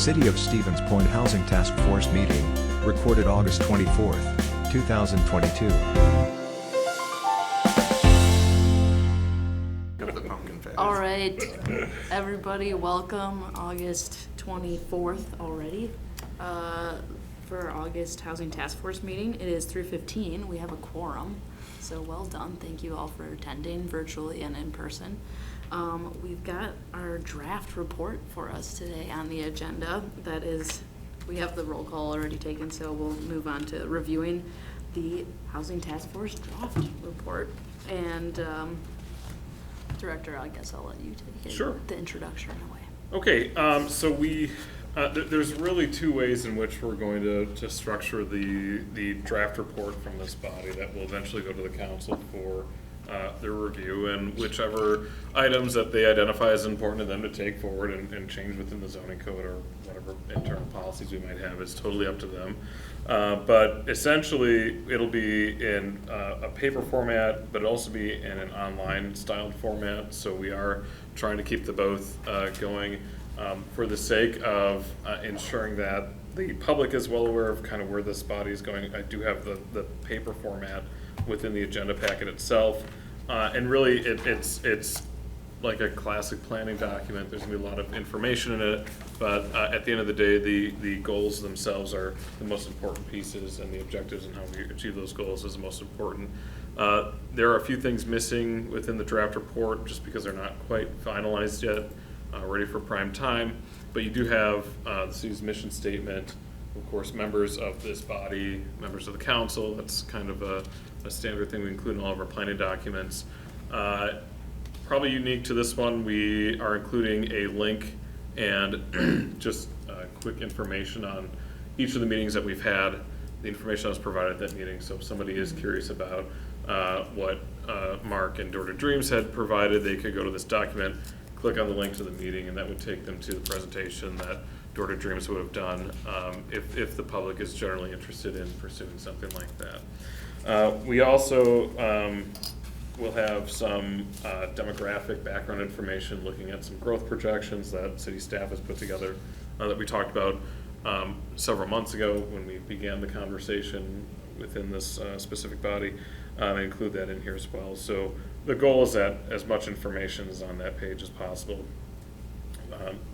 City of Stevens Point Housing Taskforce meeting, recorded August 24th, 2022. Go to the pumpkin phase. All right, everybody, welcome. August 24th already for our August Housing Task Force meeting. It is 3:15. We have a quorum, so well done. Thank you all for attending virtually and in person. We've got our draft report for us today on the agenda. That is, we have the roll call already taken, so we'll move on to reviewing the Housing Task Force draft report. And Director, I guess I'll let you take it. Sure. The introduction away. Okay, so we there's really two ways in which we're going to structure the draft report from this body that will eventually go to the council for their review, and whichever items that they identify as important to them to take forward and change within the zoning code or whatever internal policies we might have is totally up to them. But essentially, it'll be in a paper format, but it'll also be in an online styled format. So we are trying to keep the both going for the sake of ensuring that the public is well aware of kind of where this body is going. I do have the paper format within the agenda packet itself. And really, it's like a classic planning document. There's gonna be a lot of information in it, but at the end of the day, the goals themselves are the most important pieces, and the objectives and how we achieve those goals is the most important. There are a few things missing within the draft report just because they're not quite finalized yet, ready for prime time. But you do have the city's mission statement, of course, members of this body, members of the council. That's kind of a standard thing we include in all of our planning documents. Probably unique to this one, we are including a link and just quick information on each of the meetings that we've had, the information that was provided at that meeting. So if somebody is curious about what Mark and Door to Dreams had provided, they could go to this document, click on the link to the meeting, and that would take them to the presentation that Door to Dreams would have done if the public is generally interested in pursuing something like that. We also will have some demographic background information, looking at some growth projections that city staff has put together that we talked about several months ago when we began the conversation within this specific body. I include that in here as well. So the goal is that as much information is on that page as possible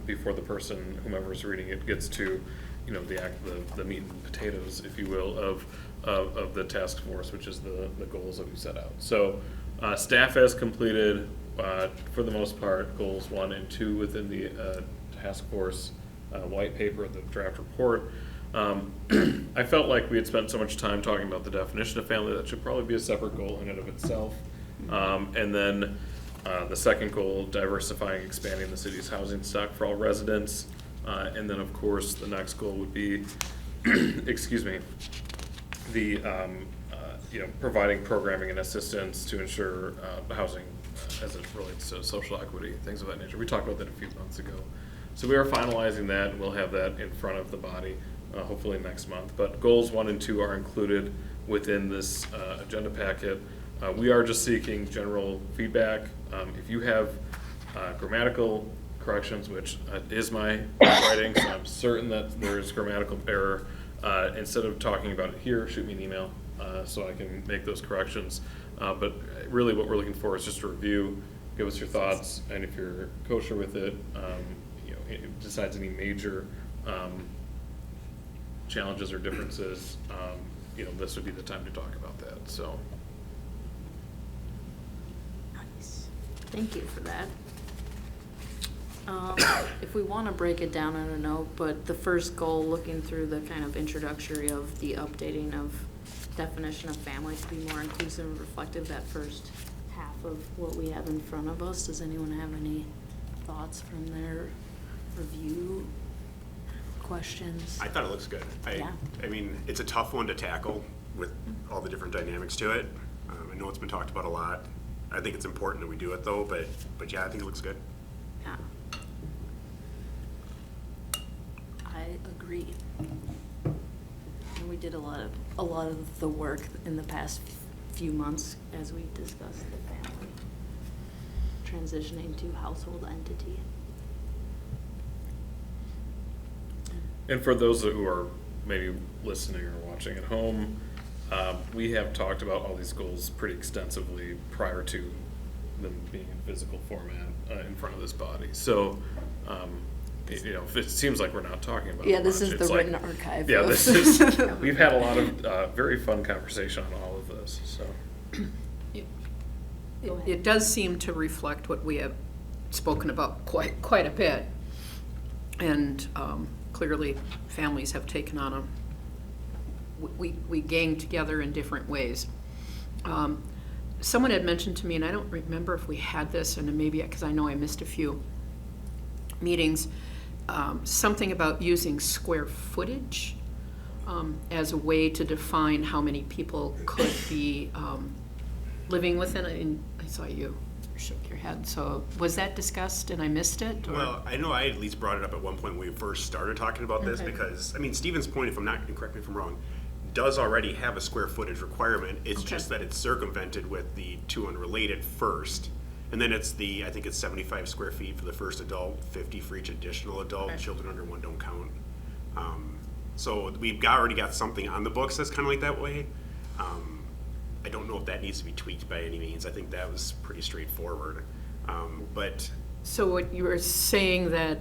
before the person, whomever is reading it, gets to, you know, the meat and potatoes, if you will, of the task force, which is the goals that we set out. So staff has completed, for the most part, goals 1 and 2 within the task force white paper, the draft report. I felt like we had spent so much time talking about the definition of family that should probably be a separate goal in and of itself. And then the second goal, diversifying, expanding the city's housing stock for all residents. And then, of course, the next goal would be, excuse me, the providing programming and assistance to ensure housing as it relates to social equity, things of that nature. We talked about that a few months ago. So we are finalizing that, and we'll have that in front of the body hopefully next month. But goals 1 and 2 are included within this agenda packet. We are just seeking general feedback. If you have grammatical corrections, which is my writing, so I'm certain that there's grammatical error, instead of talking about it here, shoot me an email so I can make those corrections. But really what we're looking for is just a review, give us your thoughts, and if you're kosher with it, besides any major challenges or differences, this would be the time to talk about that. So. Nice. Thank you for that. If we want to break it down, I don't know, but the first goal, looking through the kind of introductory of the updating of definition of family to be more inclusive and reflective, that first half of what we have in front of us, does anyone have any thoughts from their review, questions? I thought it looks good. Yeah. I mean, it's a tough one to tackle with all the different dynamics to it. I know it's been talked about a lot. I think it's important that we do it though, but yeah, I think it looks good. Yeah. I agree. And we did a lot of the work in the past few months as we discussed the family transitioning to household entity. And for those who are maybe listening or watching at home, we have talked about all these goals pretty extensively prior to them being in physical format in front of this body. So, if it seems like we're not talking about Yeah, it this much, is the it's written archive. Yeah, of- this is. We've had a lot of very fun conversation on all of this. So, It does seem to reflect what we have spoken about quite a bit. And clearly, families have taken on we gang together in different ways. Someone had mentioned to me, and I don't remember if we had this, and maybe, because I know I missed a few meetings, something about using square footage as a way to define how many people could be living within it. And I saw you shook your head. So was that discussed and I missed it? Or? Well, I know I at least brought it up at one point when we first started talking about this, Okay. because, I mean, Stevens Point, if I'm not, correct me if I'm wrong, does already have a square footage requirement. It's Okay. just that it's circumvented with the two unrelated first. And then it's I think it's 75 square feet for the first adult, 50 for each additional adult. Okay. Children under one don't count. So we've already got something on the books that's kind of like that way. I don't know if that needs to be tweaked by any means. I think that was pretty straightforward. But So what you were saying that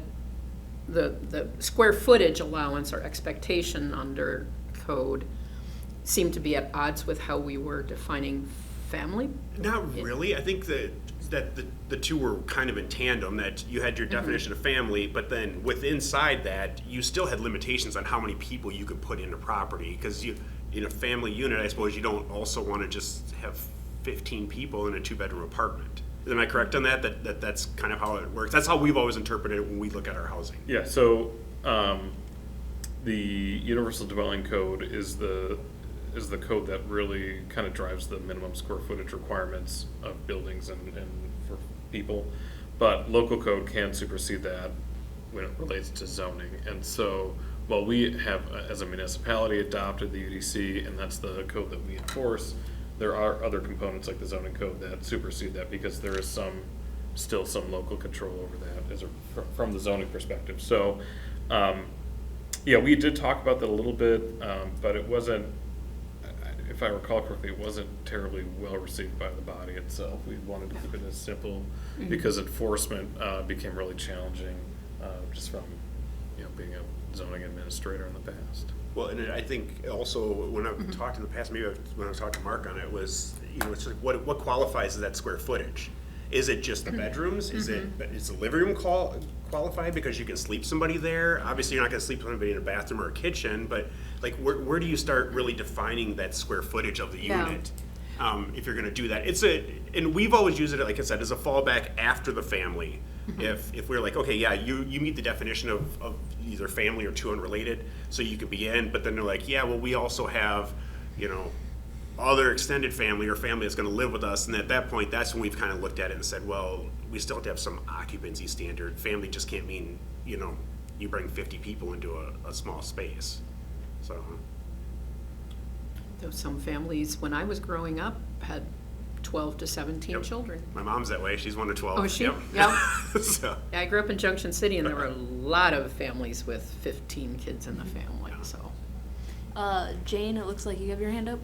the square footage allowance or expectation under code seemed to be at odds with how we were defining family? not really. I think that the two were kind of in tandem, that you had your definition of family, but then inside that, you still had limitations on how many people you could put in a property. Because in a family unit, I suppose you don't also want to just have 15 people in a 2-bedroom apartment. Am I correct on that? That's kind of how it works. That's how we've always interpreted it when we look at our housing. yeah. So, the Universal Dwelling Code is the code that really kind of drives the minimum square footage requirements of buildings and for people. But local code can supersede that when it relates to zoning. And so while we have, as a municipality, adopted the UDC, and that's the code that we enforce, there are other components like the zoning code that supersede that, because there is still some local control over that from the zoning perspective. So, yeah, we did talk about that a little bit, but it wasn't, if I recall correctly, it wasn't terribly well received by the body itself. We wanted to keep it as simple, because enforcement became really challenging just from being a zoning administrator in the past. Well, and I think also when I've talked in the past, maybe when I was talking to Mark on it, was, it's like what qualifies as that square footage? Is it just the bedrooms? Is the living room qualified because you can sleep somebody there? Obviously, you're not going to sleep somebody in a bathroom or a kitchen, but like where do you start really defining that square footage of the Yeah. unit? If you're going to do that, and we've always used it, like I said, as a fallback after the family. If we're like, okay, yeah, you meet the definition of either family or two unrelated, so you could be in, but then they're like, yeah, well, we also have, other extended family or family that's going to live with us, and at that point, that's when we've kind of looked at it and said, well, we still have to have some occupancy standard. Family just can't mean, you bring 50 people into a small space. So. Though some families, when I was growing up, had 12 to 17 Yep. children. My mom's that way. She's 1 to 12. Oh, is she? Yep. Yep. So. Yeah, I grew up in Junction City, and there were a lot of families with 15 kids in the family, so. Jane, it looks like you have your hand up.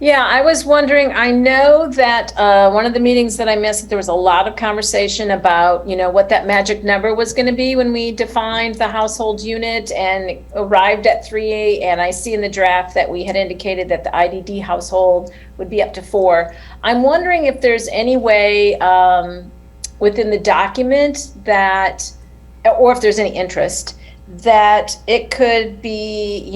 Yeah, I was wondering, I know that one of the meetings that I missed, there was a lot of conversation about, what that magic number was going to be when we defined the household unit and arrived at 3, and I see in the draft that we had indicated that the IDD household would be up to 4. I'm wondering if there's any way within the document that, or if there's any interest, that it could be,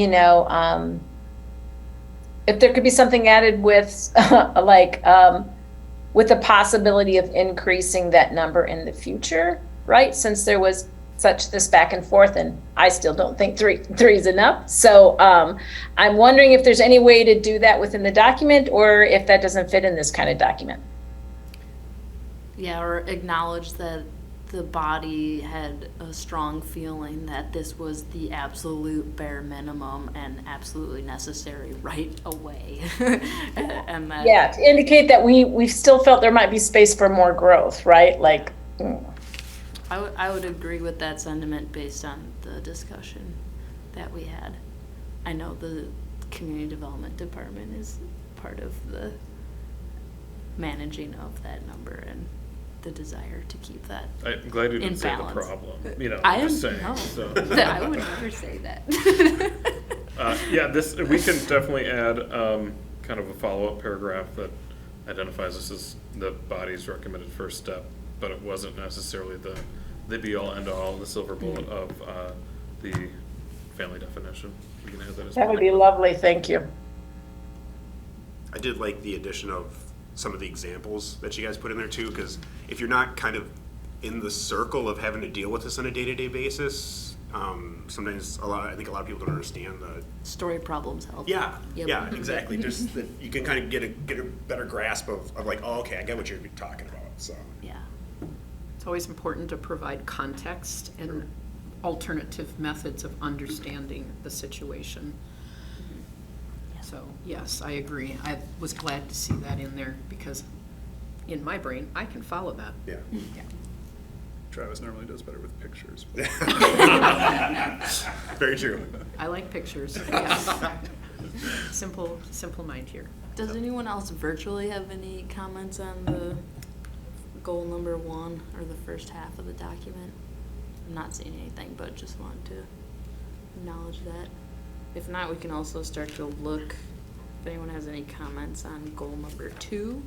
if there could be something added with with the possibility of increasing that number in the future, right? Since there was such this back and forth, and I still don't think three is enough. So I'm wondering if there's any way to do that within the document, or if that doesn't fit in this kind of document. Yeah, or acknowledge that the body had a strong feeling that this was the absolute bare minimum and absolutely necessary right away. And that, Yeah, to indicate that we still felt there might be space for more growth, right? I would agree with that sentiment based on the discussion that we had. I know the community development department is part of the managing of that number and the desire to keep that I'm glad you in didn't say the balance. problem, I I'm am, just saying, no, so. I would never say that. Yeah, we can definitely add kind of a follow-up paragraph that identifies this as the body's recommended first step, but it wasn't necessarily the be-all, end-all, the silver bullet of the family definition. We can add that as well. That would be lovely, thank you. I did like the addition of some of the examples that you guys put in there too, because if you're not kind of in the circle of having to deal with this on a day-to-day basis, sometimes I think a lot of people don't understand the. Story problems help. Yeah, Yep. yeah, exactly. Just that you can kind of get a better grasp of like, oh, okay, I get what you're talking about. So. Yeah. It's always important to provide context and alternative methods of understanding the situation. So, yes, I agree. I was glad to see that in there because in my brain, I can follow that. Yeah. Yeah. Travis normally does better with pictures. Very true. I like pictures, yes. Simple mind here. Does anyone else virtually have any comments on the goal number 1 or the first half of the document? I'm not seeing anything, but just wanted to acknowledge that. If not, we can also start to look if anyone has any comments on goal number 2,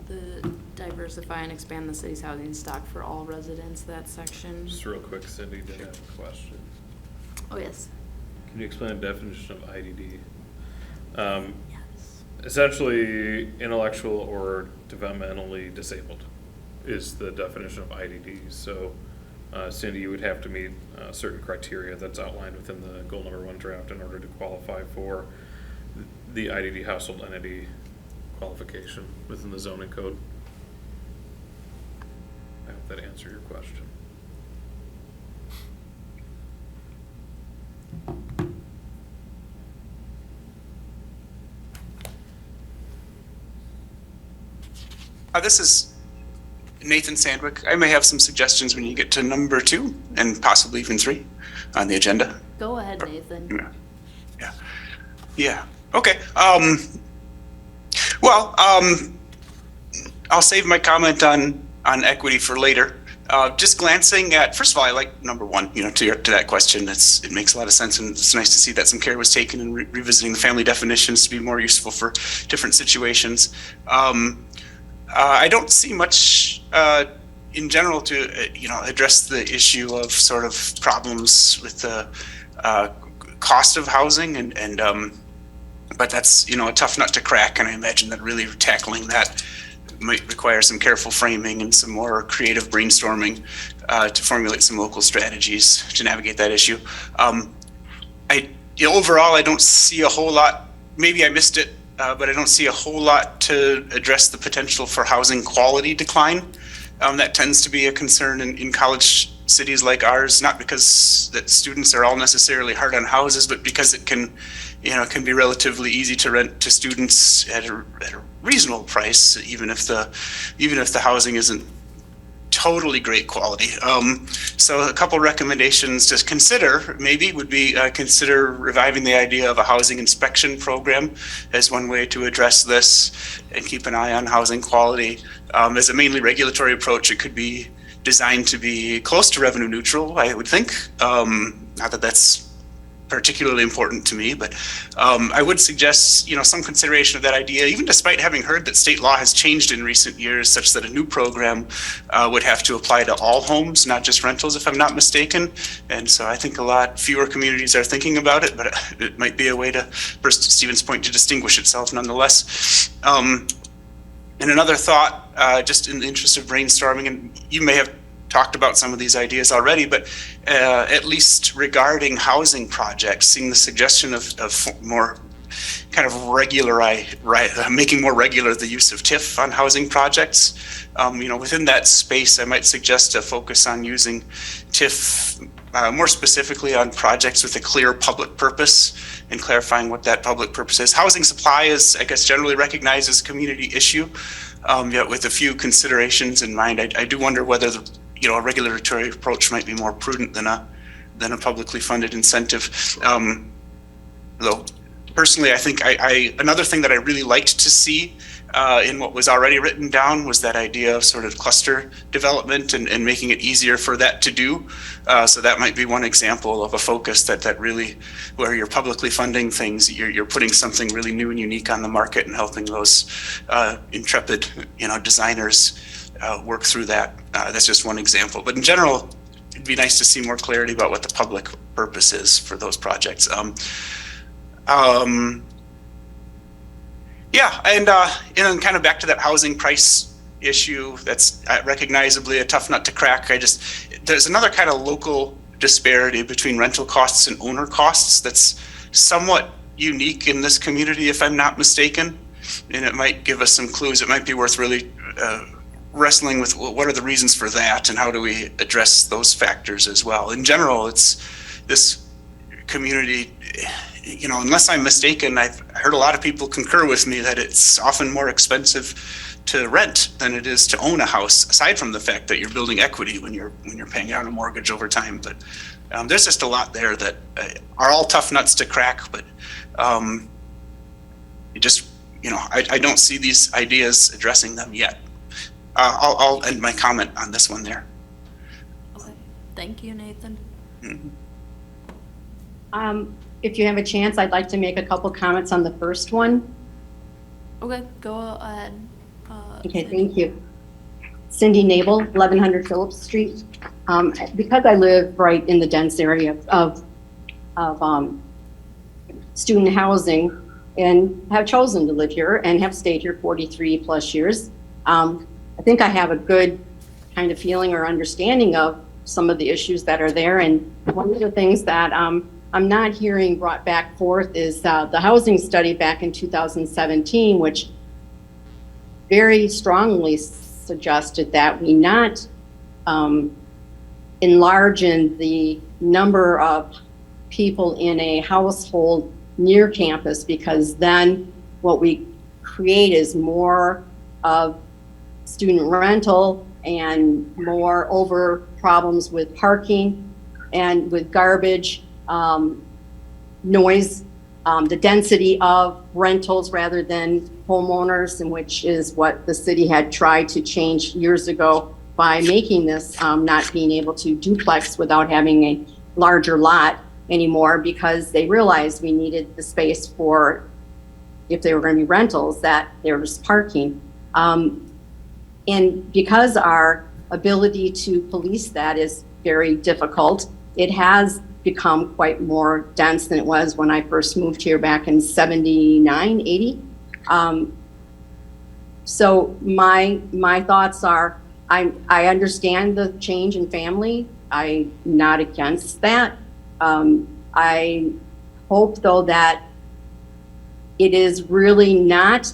the diversify and expand the city's housing stock for all residents, that section. Just real quick, Cindy did have a question. Oh, yes. Can you explain the definition of IDD? Yes. Essentially, intellectual or developmentally disabled is the definition of IDD. So, Cindy, you would have to meet certain criteria that's outlined within the goal number 1 draft in order to qualify for the IDD household entity qualification within the zoning code. I hope that answered your question. This is Nathan Sandwick. I may have some suggestions when you get to number 2 and possibly even 3 on the agenda. Go ahead, Nathan. Yeah. Okay. I'll save my comment on equity for later. Just glancing at, first of all, I like number 1. To that question, it makes a lot of sense, and it's nice to see that some care was taken in revisiting the family definitions to be more useful for different situations. I don't see much in general to address the issue of sort of problems with the cost of housing, and but that's a tough nut to crack, and I imagine that really tackling that might require some careful framing and some more creative brainstorming to formulate some local strategies to navigate that issue. Overall, I don't see a whole lot. Maybe I missed it, but I don't see a whole lot to address the potential for housing quality decline. That tends to be a concern in college cities like ours, not because that students are all necessarily hard on houses, but because it can be relatively easy to rent to students at a reasonable price, even if the housing isn't totally great quality. So a couple recommendations to consider maybe would be consider reviving the idea of a housing inspection program as one way to address this and keep an eye on housing quality. As a mainly regulatory approach, it could be designed to be close to revenue neutral, I would think. Not that that's particularly important to me, but I would suggest some consideration of that idea, even despite having heard that state law has changed in recent years such that a new program would have to apply to all homes, not just rentals, if I'm not mistaken. And so I think a lot fewer communities are thinking about it, but it might be a way for Stevens Point to distinguish itself nonetheless. And another thought, just in the interest of brainstorming, and you may have talked about some of these ideas already, but at least regarding housing projects, seeing the suggestion of more kind of making more regular the use of TIF on housing projects. Within that space, I might suggest a focus on using TIF more specifically on projects with a clear public purpose and clarifying what that public purpose is. Housing supply is, I guess, generally recognized as a community issue, yet with a few considerations in mind. I do wonder whether a regulatory approach might be more prudent than a publicly funded incentive. Though personally, I think another thing that I really liked to see in what was already written down was that idea of sort of cluster development and making it easier for that to do. So that might be one example of a focus that really, where you're publicly funding things, you're putting something really new and unique on the market and helping those intrepid, designers work through that. That's just one example. But in general, it'd be nice to see more clarity about what the public purpose is for those projects. Yeah, and then kind of back to that housing price issue, that's recognizably a tough nut to crack. There's another kind of local disparity between rental costs and owner costs that's somewhat unique in this community, if I'm not mistaken. And it might give us some clues. It might be worth really wrestling with what are the reasons for that and how do we address those factors as well. In general, it's this community, unless I'm mistaken, I've heard a lot of people concur with me that it's often more expensive to rent than it is to own a house, aside from the fact that you're building equity when you're paying out a mortgage over time. But there's just a lot there that are all tough nuts to crack, but I don't see these ideas addressing them yet. I'll end my comment on this one there. Okay. Thank you, Nathan. Mm-hmm. If you have a chance, I'd like to make a couple comments on the first one. Okay, go ahead. Okay, thank you. Cindy Nabel, 1100 Phillips Street. Because I live right in the dense area of student housing and have chosen to live here and have stayed here 43 plus years, I think I have a good kind of feeling or understanding of some of the issues that are there. And one of the things that I'm not hearing brought back forth is the housing study back in 2017, which very strongly suggested that we not enlarge in the number of people in a household near campus, because then what we create is more of student rental and more over problems with parking and with garbage, noise, the density of rentals rather than homeowners, and which is what the city had tried to change years ago by making this not being able to duplex without having a larger lot anymore, because they realized we needed the space for, if they were going to be rentals, that there was parking. And because our ability to police that is very difficult, it has become quite more dense than it was when I first moved here back in 79, 80. So my thoughts are, I understand the change in family. I'm not against that. I hope though that it is really not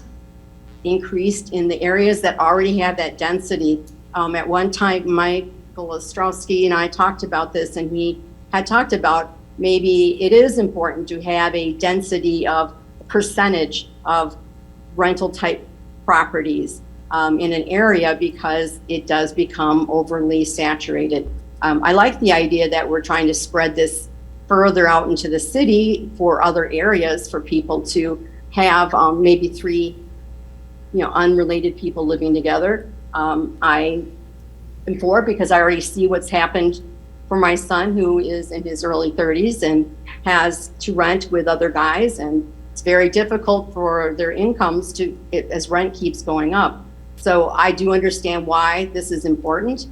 increased in the areas that already have that density. At one time, Michael Ostrowski and I talked about this, and he had talked about maybe it is important to have a density of percentage of rental type properties in an area, because it does become overly saturated. I like the idea that we're trying to spread this further out into the city for other areas for people to have maybe three unrelated people living together. I am for it because I already see what's happened for my son, who is in his early 30s and has to rent with other guys, and it's very difficult for their incomes as rent keeps going up. So I do understand why this is important,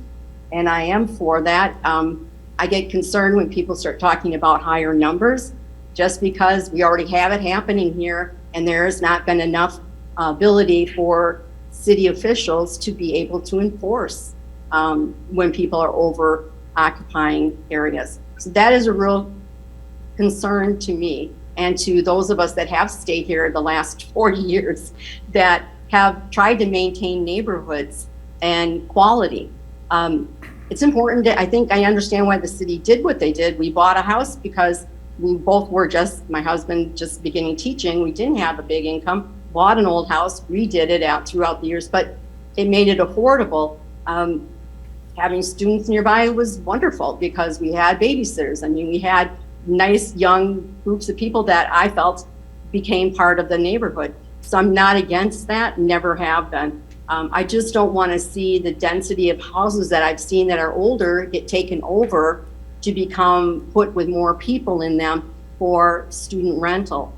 and I am for that. I get concerned when people start talking about higher numbers, just because we already have it happening here, and there has not been enough ability for city officials to be able to enforce when people are over occupying areas. So that is a real concern to me, and to those of us that have stayed here the last 40 years that have tried to maintain neighborhoods and quality. It's important I think I understand why the city did what they did. We bought a house because we both were my husband just beginning teaching. We didn't have a big income, bought an old house, redid it out throughout the years, but it made it affordable. having students nearby was wonderful because we had babysitters. I mean, we had nice young groups of people that I felt became part of the neighborhood. So I'm not against that, never have been. I just don't want to see the density of houses that I've seen that are older get taken over to become put with more people in them for student rental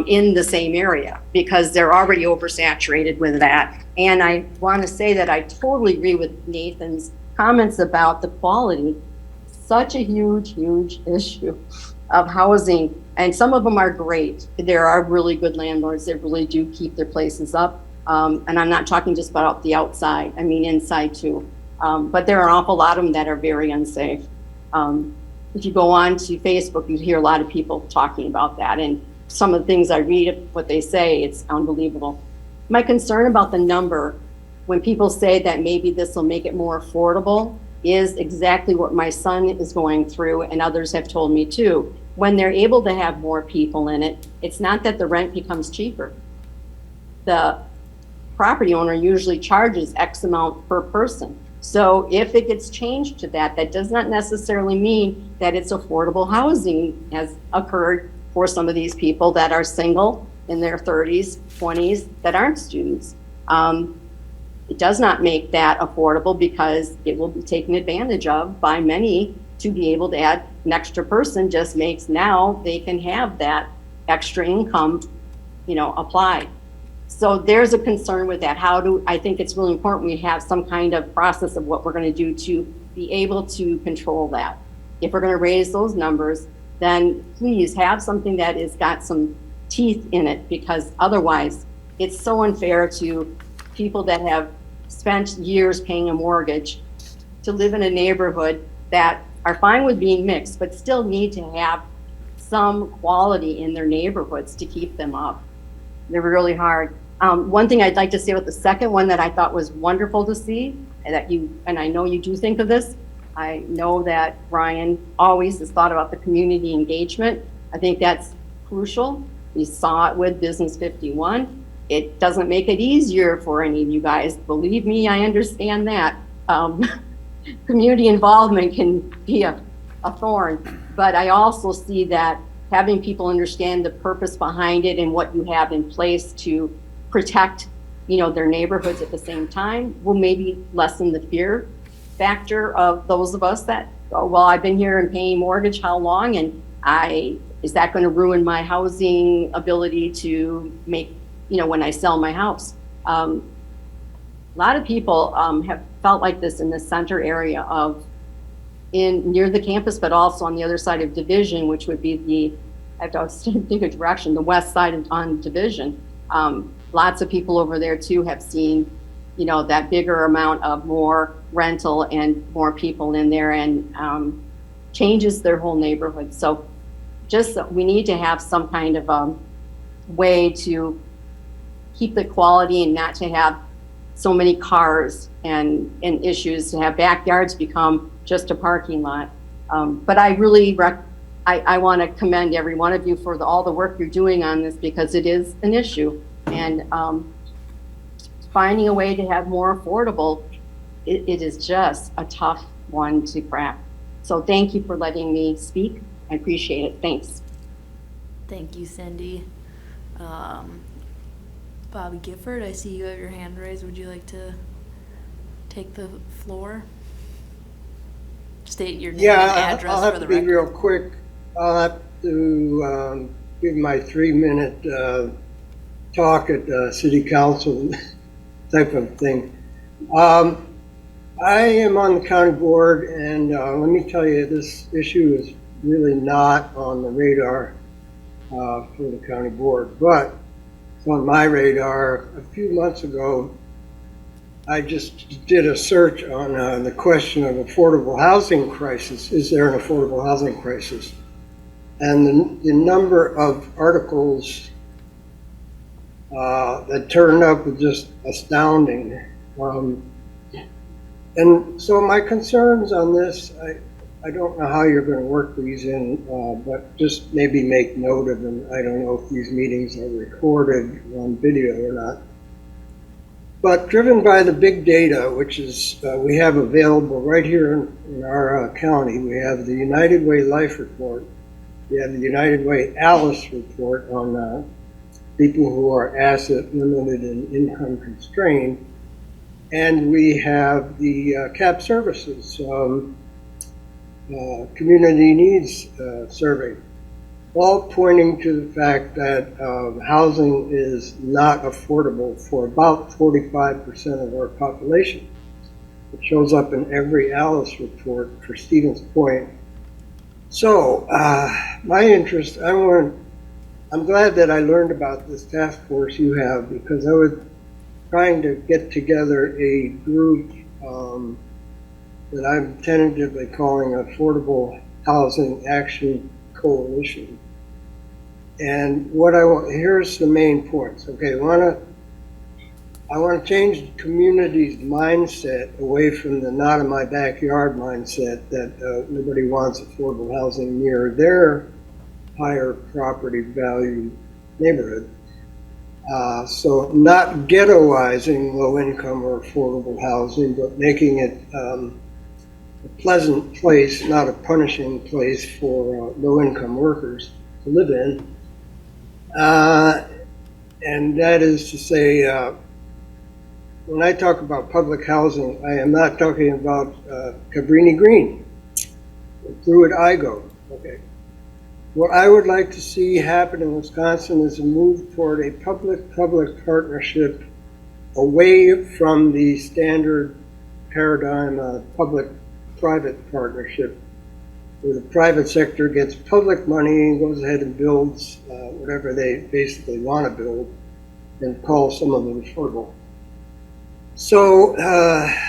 in the same area, because they're already oversaturated with that. And I want to say that I totally agree with Nathan's comments about the quality. Such a huge, huge issue of housing. And some of them are great. There are really good landlords that really do keep their places up. And I'm not talking just about the outside, I mean inside too. But there are an awful lot of them that are very unsafe. If you go on to Facebook, you hear a lot of people talking about that. And some of the things I read, what they say, it's unbelievable. My concern about the number, when people say that maybe this will make it more affordable, is exactly what my son is going through and others have told me too. When they're able to have more people in it, it's not that the rent becomes cheaper. The property owner usually charges X amount per person. So if it gets changed to that, that does not necessarily mean that it's affordable housing has occurred for some of these people that are single in their 30s, 20s, that aren't students. It does not make that affordable because it will be taken advantage of by many to be able to add an extra person. Just makes now they can have that extra income, applied. So there's a concern with that. I think it's really important we have some kind of process of what we're going to do to be able to control that. If we're going to raise those numbers, then please have something that has got some teeth in it, because otherwise it's so unfair to people that have spent years paying a mortgage to live in a neighborhood that are fine with being mixed, but still need to have some quality in their neighborhoods to keep them up. They're really hard. One thing I'd like to say about the second one that I thought was wonderful to see, and I know you do think of this, I know that Brian always has thought about the community engagement. I think that's crucial. We saw it with Business 51. It doesn't make it easier for any of you guys. Believe me, I understand that. Community involvement can be a thorn, but I also see that having people understand the purpose behind it and what you have in place to protect, their neighborhoods at the same time will maybe lessen the fear factor of those of us that, I've been here and paying mortgage how long, and is that going to ruin my housing ability to make, when I sell my house? A lot of people have felt like this in the center area near the campus, but also on the other side of Division, which would be I have to think of direction, the west side on Division. Lots of people over there too have seen, that bigger amount of more rental and more people in there, and changes their whole neighborhood. So we need to have some kind of way to keep the quality and not to have so many cars and issues, to have backyards become just a parking lot. But I really I want to commend every one of you for all the work you're doing on this, because it is an issue, and finding a way to have more affordable, it is just a tough one to crack. So thank you for letting me speak. I appreciate it. Thanks. Thank you, Cindy. Bobby Gifford, I see you have your hand raised. Would you like to take the floor? State your name and address I'll have for the to be record. real quick. I'll have to give my 3-minute talk at City Council type of thing. I am on the county board, and let me tell you, this issue is really not on the radar for the county board, but it's on my radar. A few months ago, I just did a search on the question of affordable housing crisis. Is there an affordable housing crisis? And the number of articles that turned up was just astounding. And so my concerns on this, I don't know how you're going to work these in, but just maybe make note of them. I don't know if these meetings are recorded on video or not. but driven by the big data, which is we have available right here in our county. We have the United Way Life Report. We have the United Way Alice Report on people who are asset limited and income constrained. And we have the CAP Services Community Needs Survey, all pointing to the fact that housing is not affordable for about 45% of our population. It shows up in every Alice report for Stevens Point. So my interest, I'm glad that I learned about this task force you have, because I was trying to get together a group that I'm tentatively calling Affordable Housing Action Coalition. And what I want, here's the main points. Okay, I want to change the community's mindset away from the not in my backyard mindset that nobody wants affordable housing near their higher property value neighborhood. So not ghettoizing low income or affordable housing, but making it a pleasant place, not a punishing place for low income workers to live in. And that is to say, when I talk about public housing, I am not talking about Cabrini Green, through it I go. Okay. What I would like to see happen in Wisconsin is a move toward a public-public partnership away from the standard paradigm of public-private partnership, where the private sector gets public money and goes ahead and builds whatever they basically want to build and call some of it affordable. So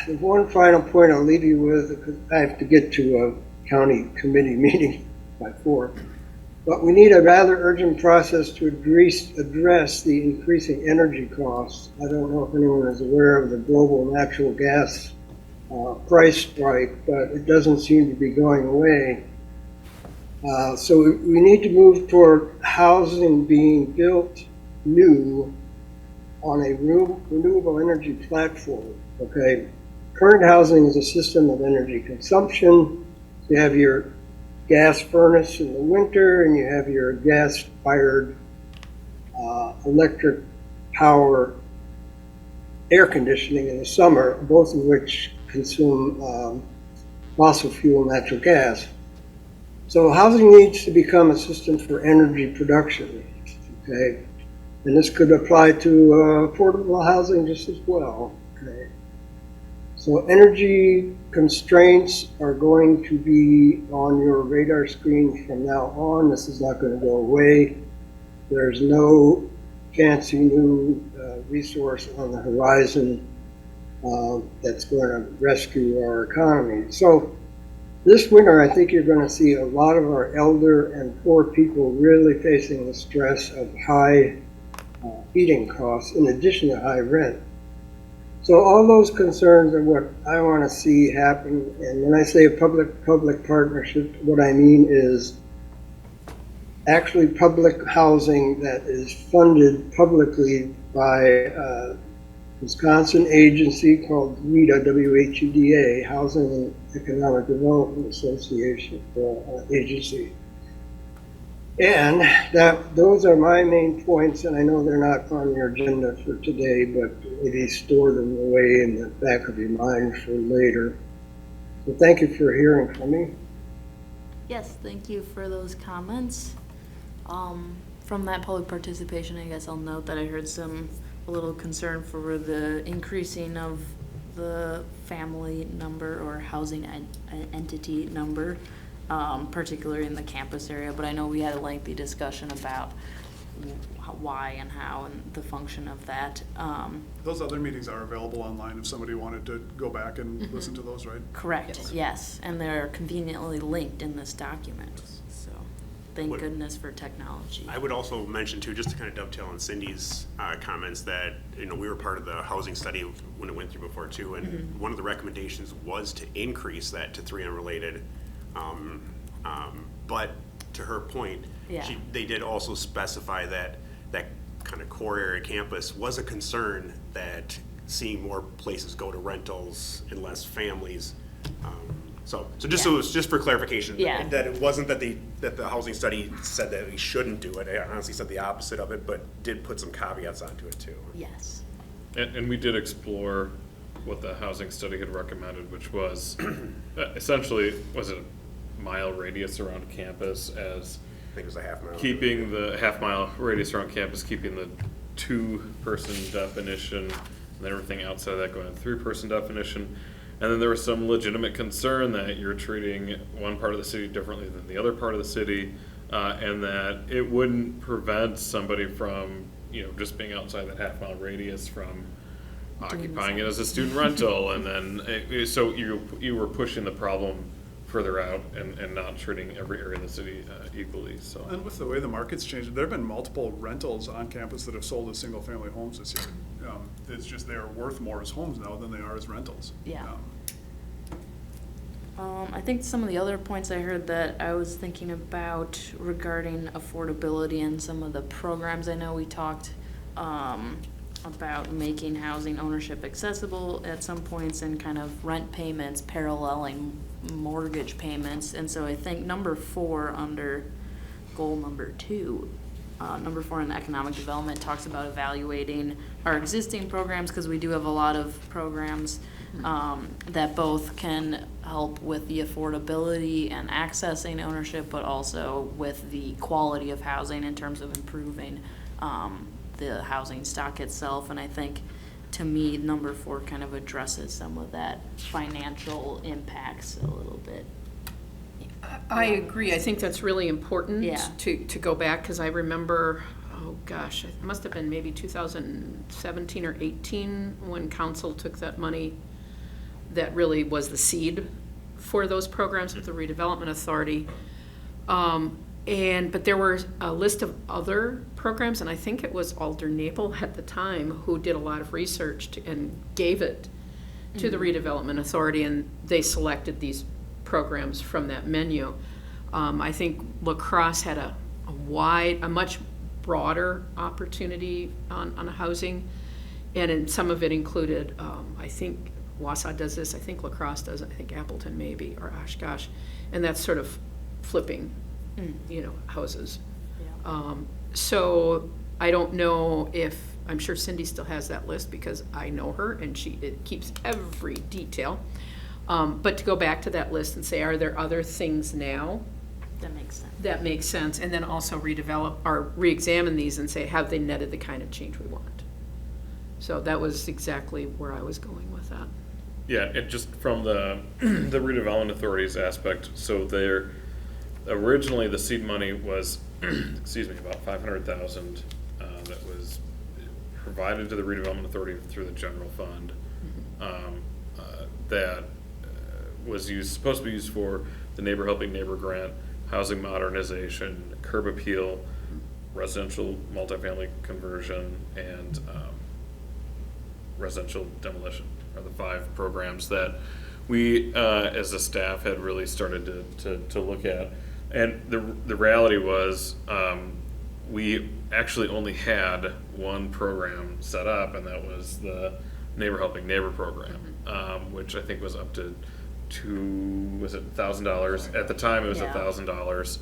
the one final point I'll leave you with, because I have to get to a county committee meeting by 4. But we need a rather urgent process to address the increasing energy costs. I don't know if anyone is aware of the global natural gas price spike, but it doesn't seem to be going away. So we need to move toward housing being built new on a renewable energy platform. Okay, current housing is a system of energy consumption. You have your gas furnace in the winter, and you have your gas-fired electric power air conditioning in the summer, both of which consume fossil fuel natural gas. So housing needs to become a system for energy production, okay? And this could apply to affordable housing just as well, okay? So energy constraints are going to be on your radar screen from now on. This is not going to go away. There's no fancy new resource on the horizon that's going to rescue our economy. So this winter, I think you're going to see a lot of our elder and poor people really facing the stress of high heating costs in addition to high rent. So all those concerns are what I want to see happen. And when I say a public-public partnership, what I mean is actually public housing that is funded publicly by a Wisconsin agency called WHEDA, W-H-E-D-A, Housing and Economic Development Association agency. And those are my main points, and I know they're not on your agenda for today, but maybe store them away in the back of your mind for later. So thank you for hearing from me. Yes, thank you for those comments. From that public participation, I guess I'll note that I heard a little concern for the increasing of the family number or housing entity number, particularly in the campus area, but I know we had a lengthy discussion about why and how and the function of that. Those other meetings are available online if somebody wanted to go back and listen to those, right? Correct, yes, and they're conveniently linked in this document, so thank goodness for technology. I would also mention too, just to kind of dovetail on Cindy's comments, that we were part of the housing study when it went through before too, and one of the recommendations was to increase that to 3 unrelated. But to her point, they did also specify that that kind of core area campus was a concern that seeing more places go to rentals and less families. So Yeah. just for clarification, Yeah. that it wasn't that the housing study said that we shouldn't do it. It honestly said the opposite of it, but did put some caveats onto it too. Yes. And we did explore what the housing study had recommended, which was essentially, was it a mile radius around campus as I think it was a half mile. keeping the half-mile radius around campus, keeping the two-person definition, and then everything outside of that going to three-person definition. And then there was some legitimate concern that you're treating one part of the city differently than the other part of the city, and that it wouldn't prevent somebody from, just being outside that half-mile radius from occupying it as a student rental. And then, so you were pushing the problem further out and not treating every area of the city equally, so. And with the way the market's changed, there have been multiple rentals on campus that have sold as single-family homes this year. It's just they're worth more as homes now than they are as rentals. Yeah. I think some of the other points I heard that I was thinking about regarding affordability and some of the programs. I know we talked about making housing ownership accessible at some points and kind of rent payments paralleling mortgage payments. And so I think number 4 under goal number 2, number 4 in economic development talks about evaluating our existing programs, because we do have a lot of programs that both can help with the affordability and accessing ownership, but also with the quality of housing in terms of improving the housing stock itself. And I think, to me, number 4 kind of addresses some of that financial impacts a little bit. I agree. I think that's really important Yeah. to go back, because I remember, oh gosh, it must have been maybe 2017 or 18 when council took that money that really was the seed for those programs with the Redevelopment Authority. But there were a list of other programs, and I think it was Alder Napel at the time who did a lot of research and gave it to the Redevelopment Authority, and they selected these programs from that menu. I think La Crosse had a much broader opportunity on housing, and some of it included, I think Wausau does this, I think La Crosse does it, I think Appleton maybe, or Oshkosh, and that's sort of flipping, houses. Yeah. So I don't know if, I'm sure Cindy still has that list because I know her and it keeps every detail. But to go back to that list and say, are there other things now That makes sense. that make sense? And then also redevelop or re-examine these and say, have they netted the kind of change we want? So that was exactly where I was going with that. Yeah, and just from the redevelopment authorities aspect, so there, originally the seed money was, about 500,000 that was provided to the redevelopment authority through the general fund. That was supposed to be used for the Neighbor Helping Neighbor grant, housing modernization, curb appeal, residential multifamily conversion, and residential demolition are the 5 programs that we as a staff had really started to look at. And the reality was we actually only had one program set up, and that was the Neighbor Helping Neighbor program, which I think was up to $1,000 at the time. It was Yeah. $1,000.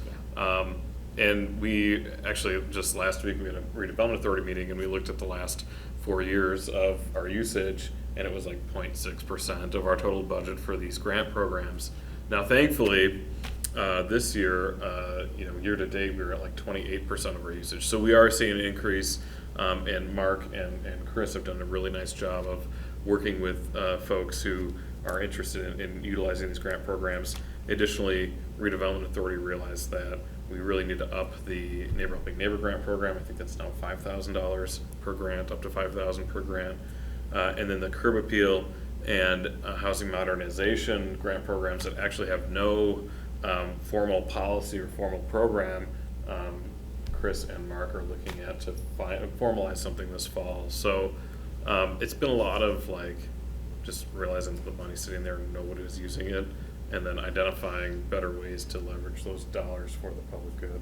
And we actually, just last week, we had a redevelopment authority meeting, and we looked at the last 4 years of our usage, and it was like 0.6% of our total budget for these grant programs. Now, thankfully, this year, year to date, we were at like 28% of our usage. So we are seeing an increase, and Mark and Chris have done a really nice job of working with folks who are interested in utilizing these grant programs. Additionally, Redevelopment Authority realized that we really need to up the Neighbor Helping Neighbor grant program. I think that's now $5,000 per grant, up to $5,000 per grant. And then the curb appeal and housing modernization grant programs that actually have no formal policy or formal program, Chris and Mark are looking at to formalize something this fall. So it's been a lot of just realizing the money's sitting there and nobody's using it, and then identifying better ways to leverage those dollars for the public good.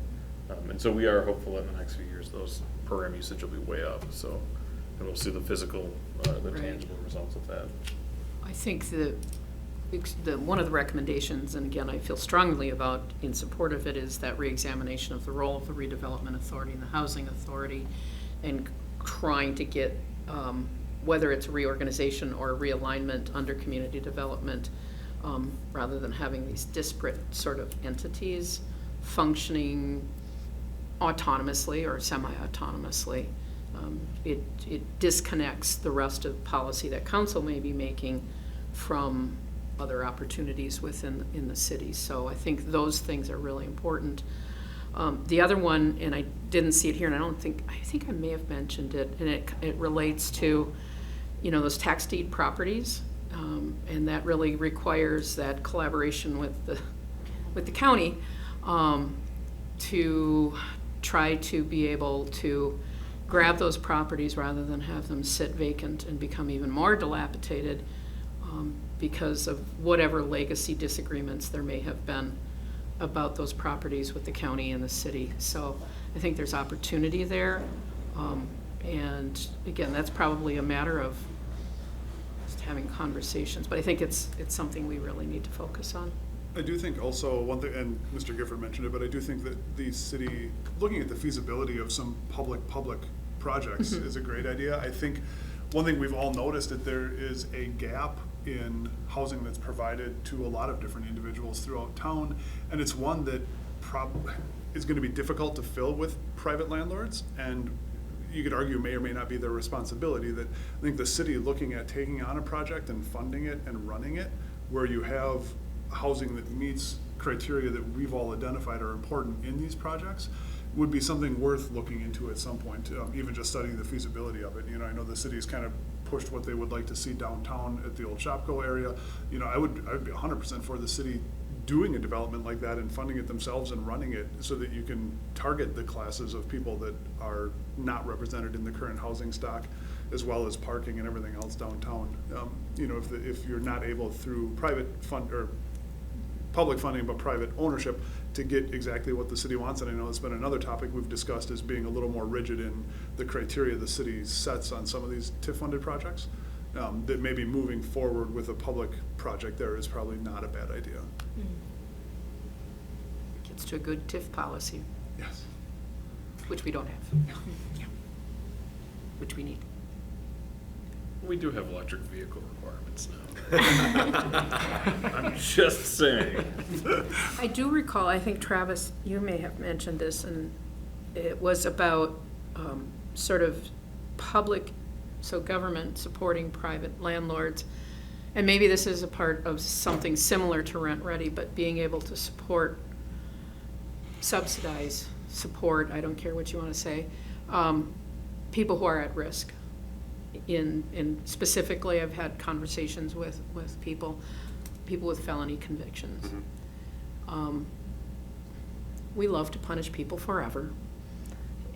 And so we are hopeful in the next few years those program usage will be way up. So and we'll see the physical, the tangible results of that. I think one of the recommendations, and again, I feel strongly about in support of it, is that reexamination of the role of the Redevelopment Authority and the Housing Authority, and trying to get, whether it's reorganization or realignment under community development, rather than having these disparate sort of entities functioning autonomously or semi-autonomously. It disconnects the rest of policy that council may be making from other opportunities in the city. So I think those things are really important. The other one, and I didn't see it here, and I think I may have mentioned it, and it relates to, those tax deed properties, and that really requires that collaboration with the county to try to be able to grab those properties rather than have them sit vacant and become even more dilapidated because of whatever legacy disagreements there may have been about those properties with the county and the city. So I think there's opportunity there. And again, that's probably a matter of just having conversations, but I think it's something we really need to focus on. I do think also one thing, and Mr. Gifford mentioned it, but I do think that the city, looking at the feasibility of some public projects is a great idea. I think one thing we've all noticed that there is a gap in housing that's provided to a lot of different individuals throughout town, and it's one that probably is going to be difficult to fill with private landlords, and you could argue may or may not be their responsibility. That I think the city looking at taking on a project and funding it and running it, where you have housing that meets criteria that we've all identified are important in these projects, would be something worth looking into at some point, even just studying the feasibility of it. I know the city's kind of pushed what they would like to see downtown at the old Shopko area. I would be 100% for the city doing a development like that and funding it themselves and running it so that you can target the classes of people that are not represented in the current housing stock, as well as parking and everything else downtown. If you're not able through private fund or public funding but private ownership to get exactly what the city wants, and I know it's been another topic we've discussed, is being a little more rigid in the criteria the city sets on some of these TIF funded projects, that maybe moving forward with a public project there is probably not a bad idea. Gets to a good TIF policy. Yes. Which we don't have. Yeah. Which we need. We do have electric vehicle requirements now. I'm just saying. I do recall, I think Travis, you may have mentioned this, and it was about sort of public, so government supporting private landlords. And maybe this is a part of something similar to Rent Ready, but being able to subsidize, support, I don't care what you want to say, people who are at risk. In specifically, I've had conversations with people with felony convictions. We love to punish people forever,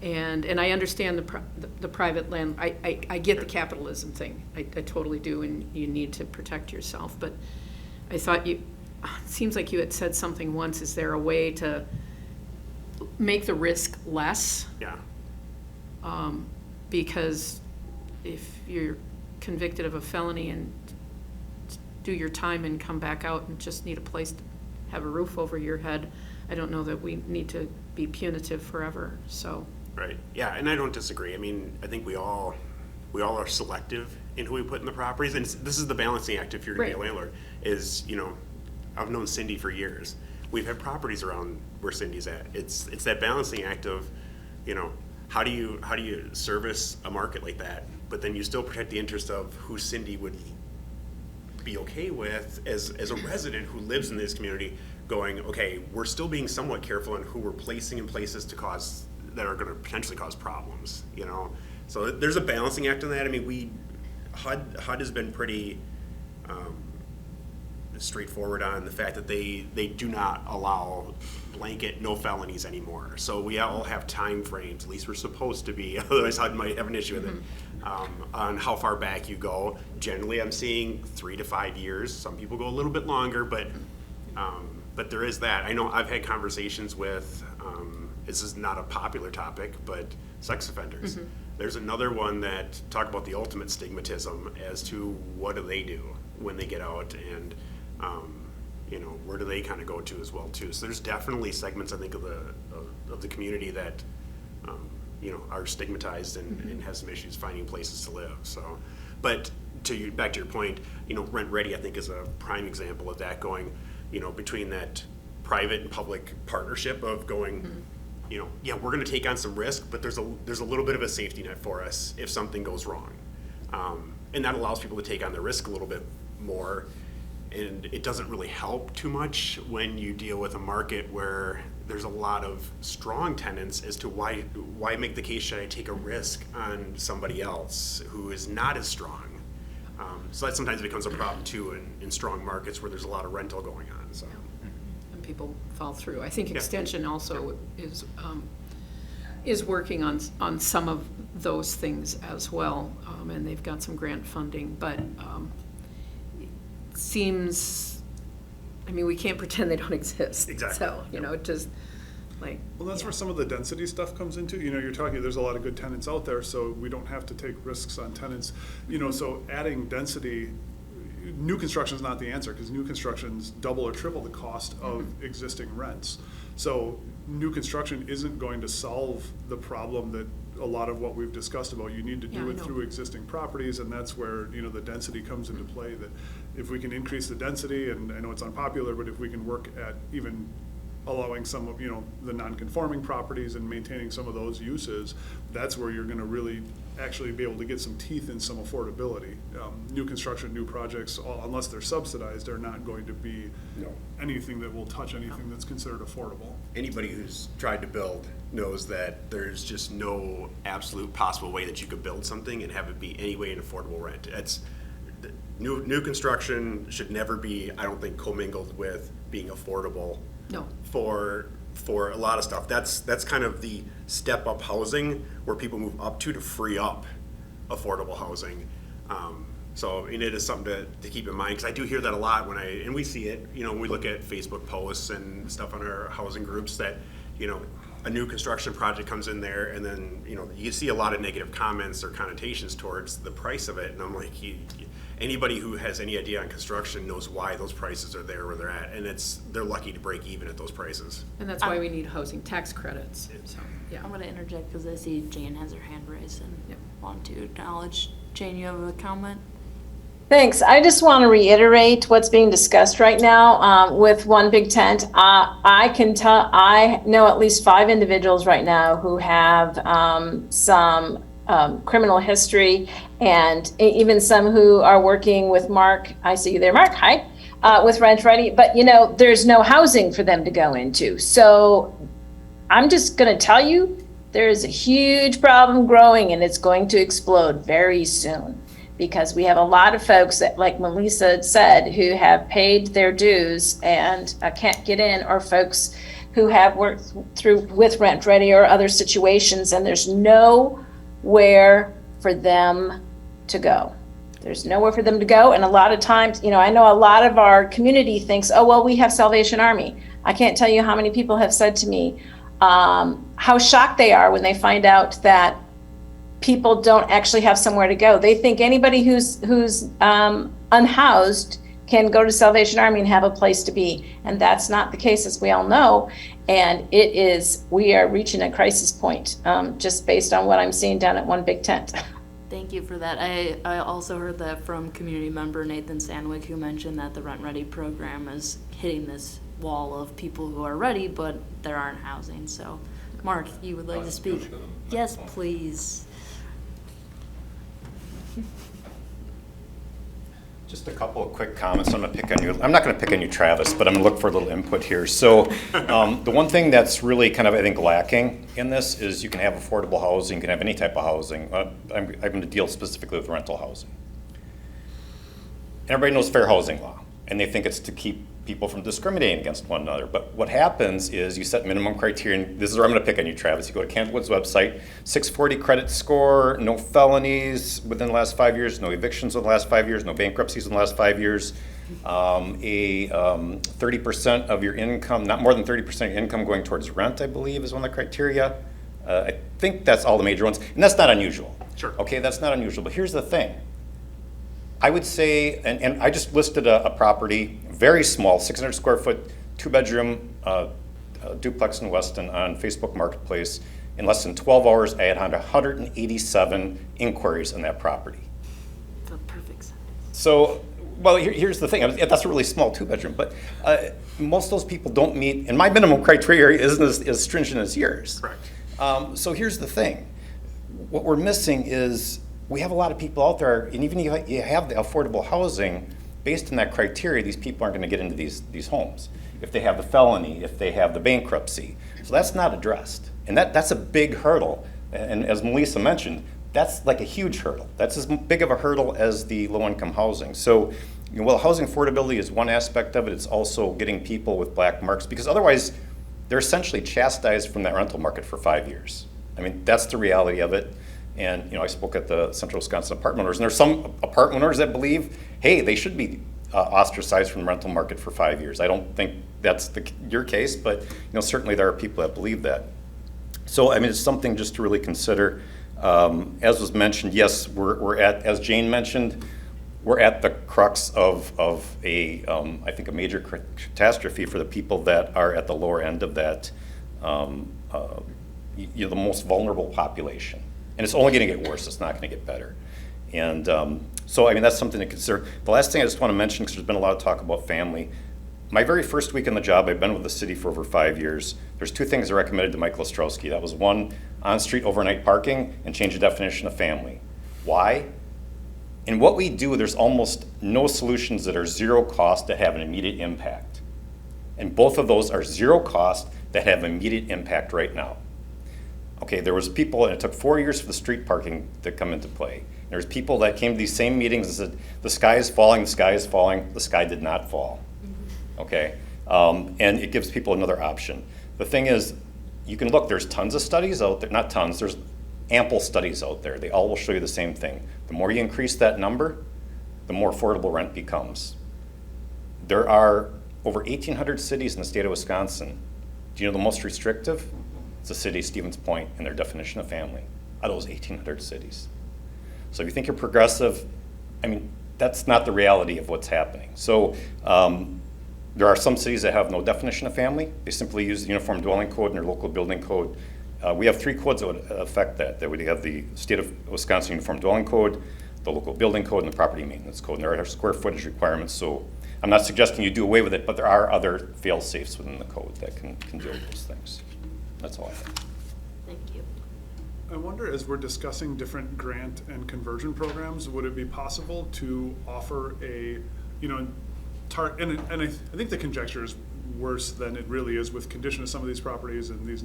and I understand the private land. I get the capitalism thing. I totally do, and you need to protect yourself. But I thought it seems like you had said something once. Is there a way to make the risk less? Yeah. Because if you're convicted of a felony and do your time and come back out and just need a place to have a roof over your head, I don't know that we need to be punitive forever. So. Right. Yeah, and I don't disagree. I mean, I think we all are selective in who we put in the properties, and this is the balancing act. If you're going to be a landlord, is I've known Cindy for years. We've had properties around where Cindy's at. It's that balancing act of, how do you service a market like that, but then you still protect the interest of who Cindy would be okay with as a resident who lives in this community, going, okay, we're still being somewhat careful in who we're placing in places that are going to potentially cause problems. So there's a balancing act on that. I mean, HUD has been pretty straightforward on the fact that they do not allow blanket no felonies anymore. So we all have time frames, at least we're supposed to be, otherwise HUD might have an issue with it, on how far back you go. Generally, I'm seeing 3 to 5 years. Some people go a little bit longer, but there is that. I know I've had conversations with, this is not a popular topic, but sex offenders. There's another one that talk about the ultimate stigmatism as to what do they do when they get out, and you know, where do they kind of go to as well too. So there's definitely segments, I think, of the community that you know, are stigmatized and have some issues finding places to live. So, but back to your point, you know, Rent Ready, I think, is a prime example of that, going, you know, between that private and public partnership of going, you know, yeah, we're going to take on some risk, but there's a little bit of a safety net for us if something goes wrong, and that allows people to take on the risk a little bit more. And it doesn't really help too much when you deal with a market where there's a lot of strong tenants as to why make the case, should I take a risk on somebody else who is not as strong. So that sometimes becomes a problem too in strong markets where there's a lot of rental going on. So. And people fall through. I think Extension also is working on some of those things as well, and they've got some grant funding, but seems, I mean, we can't pretend they don't exist. Exactly. So, you know, it just like. Well, that's where some of the density stuff comes into. You know, you're talking, there's a lot of good tenants out there, so we don't have to take risks on tenants. You know, so adding density, new construction is not the answer, because new construction's double or triple the cost of existing rents. So new construction isn't going to solve the problem that a lot of what we've discussed about. You need to do it through existing properties, and that's where, you know, the density comes into play. That if we can increase the density, and I know it's unpopular, but if we can work at even allowing some of, you know, the non-conforming properties and maintaining some of those uses, that's where you're going to really actually be able to get some teeth in some affordability. New construction, new projects, unless they're subsidized, are not going to be anything that will touch anything that's considered affordable. Anybody who's tried to build knows that there's just no absolute possible way that you could build something and have it be any way an affordable rent. It's new construction should never be, I don't think, commingled with being affordable. No. For a lot of stuff. That's kind of the step up housing where people move up to free up affordable housing. So, and it is something to keep in mind, because I do hear that a lot and we see it, you know, when we look at Facebook posts and stuff on our housing groups, that, you know, a new construction project comes in there, and then, you know, you see a lot of negative comments or connotations towards the price of it, and I'm like, anybody who has any idea on construction knows why those prices are there where they're at, and they're lucky to break even at those prices. And that's why we need housing tax credits. So, yeah. I'm going to interject because I see Jane has her hand raised and want to acknowledge. Jane, you have a comment? Thanks. I just want to reiterate what's being discussed right now with One Big Tent. I know at least 5 individuals right now who have some criminal history, and even some who are working with Mark. I see you there, Mark. Hi. With Rent Ready. But, you know, there's no housing for them to go into. So I'm just going to tell you, there's a huge problem growing, and it's going to explode very soon. Because we have a lot of folks that, like Melissa said, who have paid their dues and can't get in, or folks who have worked through with Rent Ready or other situations, and there's nowhere for them to go. There's nowhere for them to go. And a lot of times, you know, I know a lot of our community thinks, oh, well, we have Salvation Army. I can't tell you how many people have said to me how shocked they are when they find out that people don't actually have somewhere to go. They think anybody who's unhoused can go to Salvation Army and have a place to be. And that's not the case, as we all know. And we are reaching a crisis point, just based on what I'm seeing down at One Big Tent. Thank you for that. I also heard that from community member Nathan Sandwick, who mentioned that the Rent Ready program is hitting this wall of people who are ready, but there aren't housing. So, Mark, you would like to speak? Yes, please. Just a couple of quick comments. I'm not going to pick on you, Travis, but I'm going to look for a little input here. So the one thing that's really kind of, I think, lacking in this is you can have affordable housing, you can have any type of housing. I'm going to deal specifically with rental housing. Everybody knows fair housing law, and they think it's to keep people from discriminating against one another. But what happens is you set minimum criteria, and this is where I'm going to pick on you, Travis. You go to Candlewood's website, 640 credit score, no felonies within the last 5 years, no evictions in the last 5 years, no bankruptcies in the last 5 years, 30% of your income, not more than 30% of your income going towards rent, I believe, is one of the criteria. I think that's all the major ones, and that's not unusual. Sure. Okay, that's not unusual, but here's the thing. I would say, and I just listed a property, very small, 600 square foot, 2-bedroom duplex in Weston on Facebook Marketplace. In less than 12 hours, I had 187 inquiries on that property. The perfect sentence. So, well, here's the thing. That's a really small 2-bedroom, but most of those people don't meet, and my minimum criteria isn't as stringent as yours. Correct. So here's the thing. What we're missing is we have a lot of people out there, and even if you have the affordable housing, based on that criteria, these people aren't going to get into these homes. If they have the felony, if they have the bankruptcy. So that's not addressed. And that's a big hurdle. And as Melissa mentioned, that's like a huge hurdle. That's as big of a hurdle as the low-income housing. So, while housing affordability is one aspect of it, it's also getting people with black marks, because otherwise they're essentially chastised from that rental market for 5 years. I mean, that's the reality of it. And I spoke at the Central Wisconsin Apartment Owners, and there's some apartment owners that believe, hey, they should be ostracized from the rental market for 5 years. I don't think that's your case, but certainly there are people that believe that. So I mean, it's something just to really consider. As was mentioned, yes, we're at, as Jane mentioned, we're at the crux of I think a major catastrophe for the people that are at the lower end of that, the most vulnerable population. And it's only going to get worse. It's not going to get better. And so, I mean, that's something to consider. The last thing I just want to mention, because there's been a lot of talk about family. My very first week in the job, I've been with the city for over 5 years. There's 2 things I recommended to Michael Ostrowski. That was 1, on-street overnight parking, and change the definition of family. Why? In what we do, there's almost no solutions that are zero cost that have an immediate impact. And both of those are zero cost that have immediate impact right now. Okay, there was people, and it took 4 years for the street parking to come into play. There's people that came to these same meetings and said, the sky is falling, the sky is falling. The sky did not fall. Okay, and it gives people another option. The thing is, you can look, there's tons of studies out there, not tons, there's ample studies out there. They all will show you the same thing. The more you increase that number, the more affordable rent becomes. There are over 1,800 cities in the state of Wisconsin. Do you know the most restrictive? It's the city of Stevens Point and their definition of family, out of those 1,800 cities. So if you think you're progressive, I mean, that's not the reality of what's happening. So there are some cities that have no definition of family. They simply use the Uniform Dwelling Code and their local building code. We have 3 codes that would affect that. That would have the state of Wisconsin Uniform Dwelling Code, the local building code, and the property maintenance code. And there are square footage requirements. So I'm not suggesting you do away with it, but there are other fail-safes within the code that can deal with those things. That's all I think. Thank you. I wonder, as we're discussing different grant and conversion programs, would it be possible to offer a, and I think the conjecture is worse than it really is with condition of some of these properties and these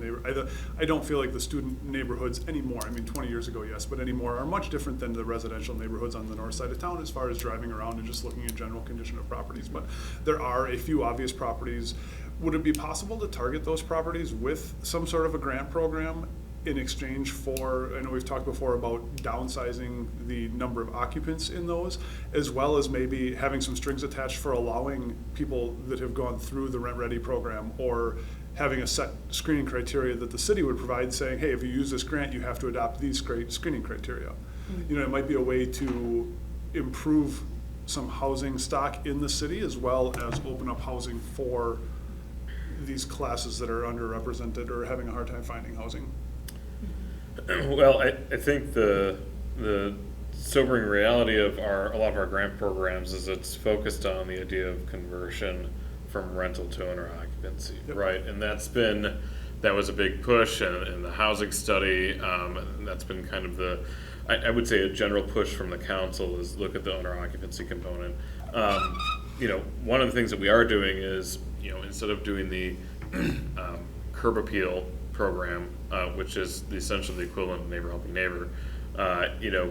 I don't feel like the student neighborhoods anymore, I mean 20 years ago yes, but anymore are much different than the residential neighborhoods on the north side of town as far as driving around and just looking at general condition of properties. But there are a few obvious properties. Would it be possible to target those properties with some sort of a grant program in exchange for, I know we've talked before about downsizing the number of occupants in those, as well as maybe having some strings attached for allowing people that have gone through the Rent Ready program, or having a set screening criteria that the city would provide, saying, hey, if you use this grant, you have to adopt these screening criteria. Mm-hmm. It might be a way to improve some housing stock in the city, as well as open up housing for these classes that are underrepresented or having a hard time finding housing. Well, I think the sobering reality of a lot of our grant programs is it's focused on the idea of conversion from rental to owner occupancy, yep. Right? And that was a big push in the housing study. And that's been kind of I would say a general push from the council is look at the owner occupancy component. One of the things that we are doing is, instead of doing the curb appeal program, which is essentially the equivalent of Neighbor Helping Neighbor,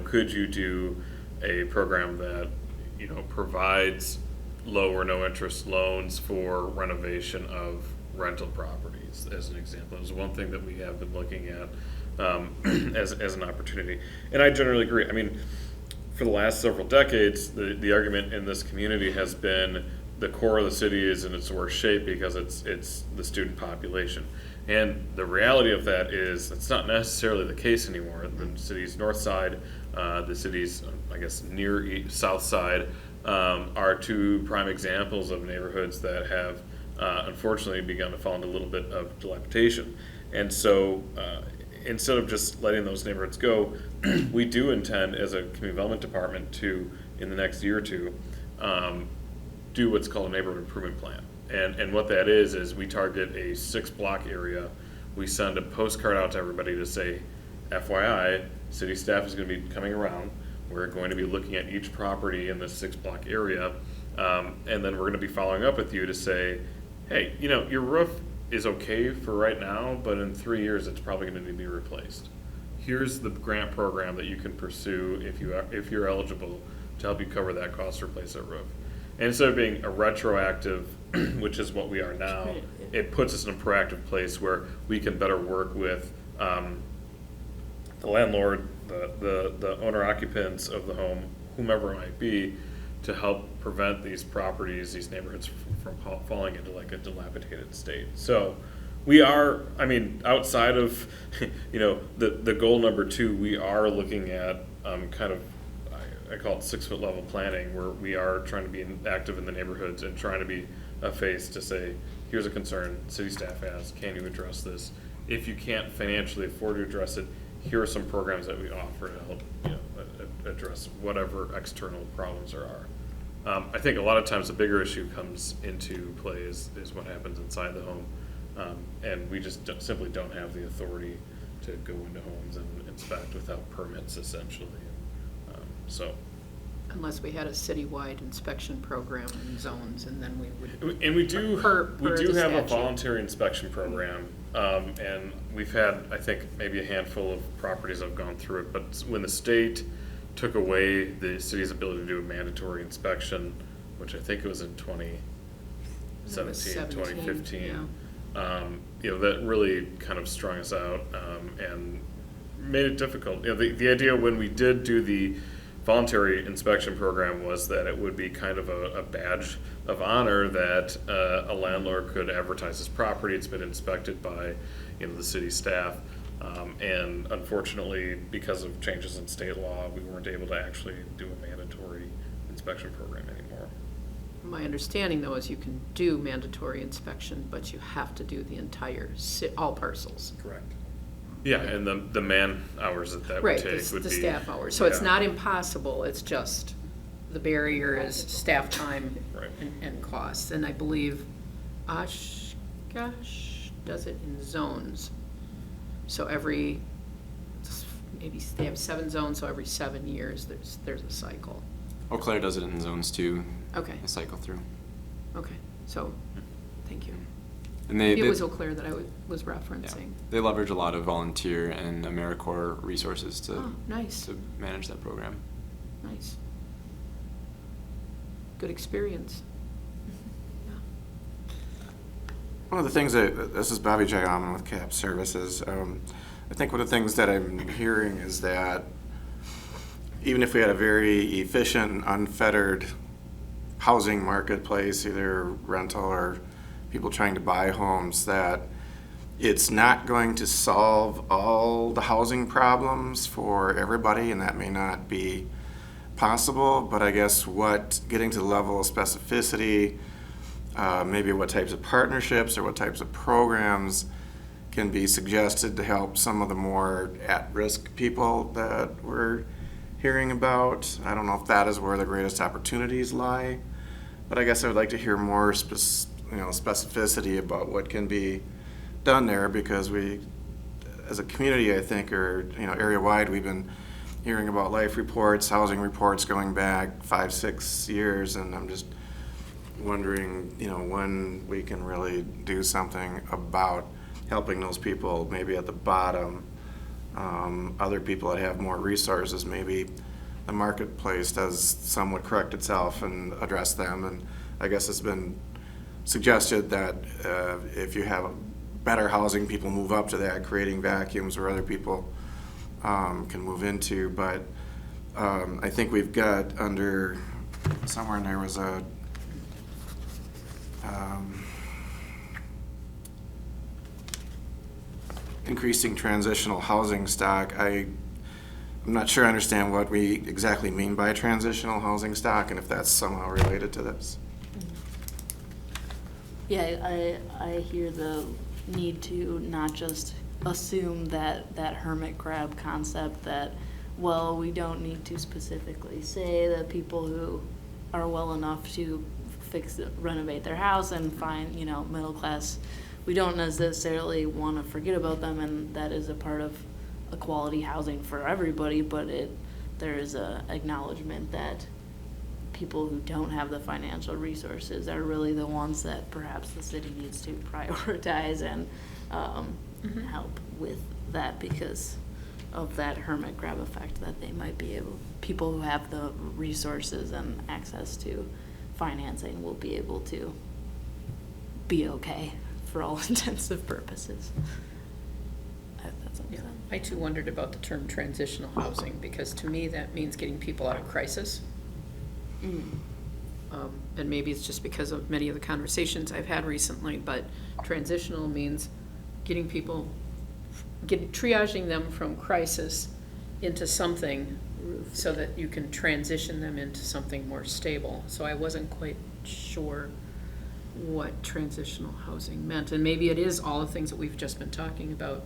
could you do a program that, provides low or no interest loans for renovation of rental properties, as an example. It was one thing that we have been looking at as an opportunity. And I generally agree. I mean, for the last several decades, the argument in this community has been the core of the city is in its worst shape because it's the student population. And the reality of that is that's not necessarily the case anymore. The city's north side, the city's, I guess, south side are two prime examples of neighborhoods that have unfortunately begun to fall into a little bit of dilapidation. And so instead of just letting those neighborhoods go, we do intend as a community development department to, in the next year or two, do what's called a neighborhood improvement plan. And what that is we target a 6-block area. We send a postcard out to everybody to say, FYI, city staff is going to be coming around. We're going to be looking at each property in this 6-block area. And then we're going to be following up with you to say, hey, your roof is okay for right now, but in 3 years, it's probably going to need to be replaced. Here's the grant program that you can pursue if you're eligible to help you cover that cost to replace that roof. And instead of being a retroactive, which is what we are now, it puts us in a proactive place where we can better work with the landlord, the owner occupants of the home, whomever it might be, to help prevent these properties, these neighborhoods from falling into like a dilapidated state. So we are, outside of, the goal number 2, we are looking at kind of, I call it 6-foot level planning, where we are trying to be active in the neighborhoods and trying to be a face to say, here's a concern city staff has, can you address this? If you can't financially afford to address it, here are some programs that we offer to help address whatever external problems there are. I think a lot of times the bigger issue comes into play is what happens inside the home, and we just simply don't have the authority to go into homes and inspect without permits, essentially. So, Unless we had a citywide inspection program in zones, and then we would. and we do the have a statute. voluntary inspection program, and we've had, I think, maybe a handful of properties have gone through it. But when the state took away the city's ability to do a mandatory inspection, which I think it was in 2017, 2015, that really kind of strung us out and made it difficult. The idea when we did do the voluntary inspection program was that it would be kind of a badge of honor that a landlord could advertise his property. It's been inspected by the city staff, and unfortunately, because of changes in state law, we weren't able to actually do a mandatory inspection program anymore. My understanding, though, is you can do mandatory inspection, but you have to do the entire all parcels. Correct. Yeah, and the man hours that would take would be. The staff hours. So it's not impossible, it's just the barrier is staff time and costs. And I believe Oshkosh does it in zones. So maybe they have 7 zones, so every 7 years there's a cycle. Eau Claire does it in zones too. Okay. A cycle through. Okay, so, thank you. And It was Eau Claire that I was referencing. Yeah, they leverage a lot of volunteer and AmeriCorps resources to nice. to manage that program. Nice. Good experience. One of the things this is Bobby Jayaman with CAP Services. I think one of the things that I'm hearing is that even if we had a very efficient and unfettered housing marketplace, either rental or people trying to buy homes, that it's not going to solve all the housing problems for everybody, and that may not be possible. But I guess getting to the level of specificity, maybe what types of partnerships or what types of programs can be suggested to help some of the more at-risk people that we're hearing about. I don't know if that is where the greatest opportunities lie, but I guess I would like to hear more specificity about what can be done there, because we, as a community, I think, or area-wide, we've been hearing about life reports, housing reports going back 5-6 years, and I'm just wondering, when we can really do something about helping those people maybe at the bottom. Other people that have more resources, maybe the marketplace does somewhat correct itself and address them. And I guess it's been suggested that if you have better housing, people move up to that, creating vacuums where other people can move into. But I think we've got somewhere in there was increasing transitional housing stock. I'm not sure I understand what we exactly mean by transitional housing stock and if that's somehow related to this. Yeah, I hear the need to not just assume that hermit crab concept that, well, we don't need to specifically say that people who are well enough to renovate their house and find, middle class, we don't necessarily want to forget about them, and that is a part of a quality housing for everybody, but there is a acknowledgement that people who don't have the financial resources are really the ones that perhaps the city needs to prioritize and help with that, because of that hermit crab effect that they might be able, people who have the resources and access to financing will be able to be okay for all intensive purposes. I too wondered about the term transitional housing, because to me that means getting people out of crisis. And maybe it's just because of many of the conversations I've had recently, but transitional means getting people, triaging them from crisis into something so that you can transition them into something more stable. So I wasn't quite sure what transitional housing meant, and maybe it is all the things that we've just been talking about.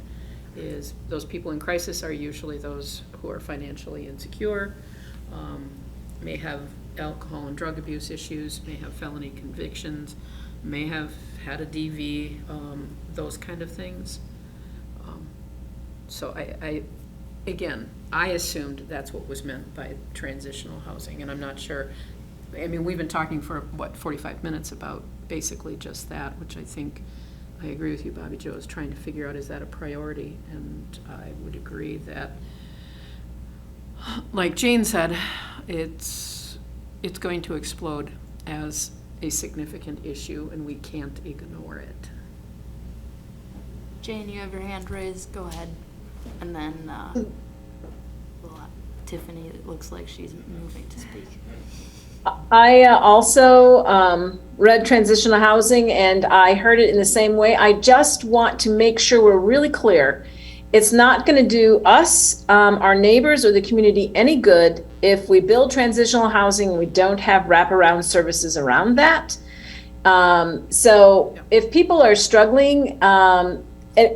Is those people in crisis are usually those who are financially insecure, may have alcohol and drug abuse issues, may have felony convictions, may have had a DV, those kind of things. So I assumed that's what was meant by transitional housing, and I'm not sure. I mean, we've been talking for, 45 minutes about basically just that, which I think, I agree with you, Bobby Joe, is trying to figure out, is that a priority? And I would agree that, like Jane said, it's going to explode as a significant issue, and we can't ignore it. Jane, you have your hand raised, go ahead. And then Tiffany, it looks like she's moving to speak. I also read transitional housing, and I heard it in the same way. I just want to make sure we're really clear. It's not going to do us, our neighbors, or the community any good if we build transitional housing and we don't have wraparound services around that. So if people are struggling,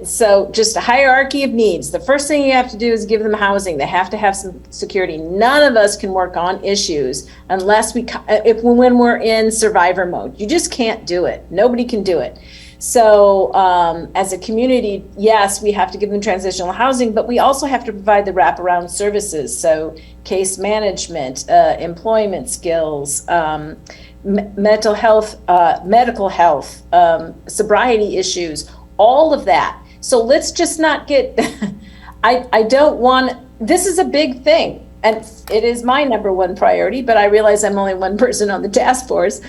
so just a hierarchy of needs. The first thing you have to do is give them housing. They have to have some security. None of us can work on issues unless when we're in survivor mode. You just can't do it. Nobody can do it. So as a community, yes, we have to give them transitional housing, but we also have to provide the wraparound services. So case management, employment skills, mental health, medical health, sobriety issues, all of that. So let's just not get, I don't want, this is a big thing, and it is my number one priority, but I realize I'm only one person on the task force.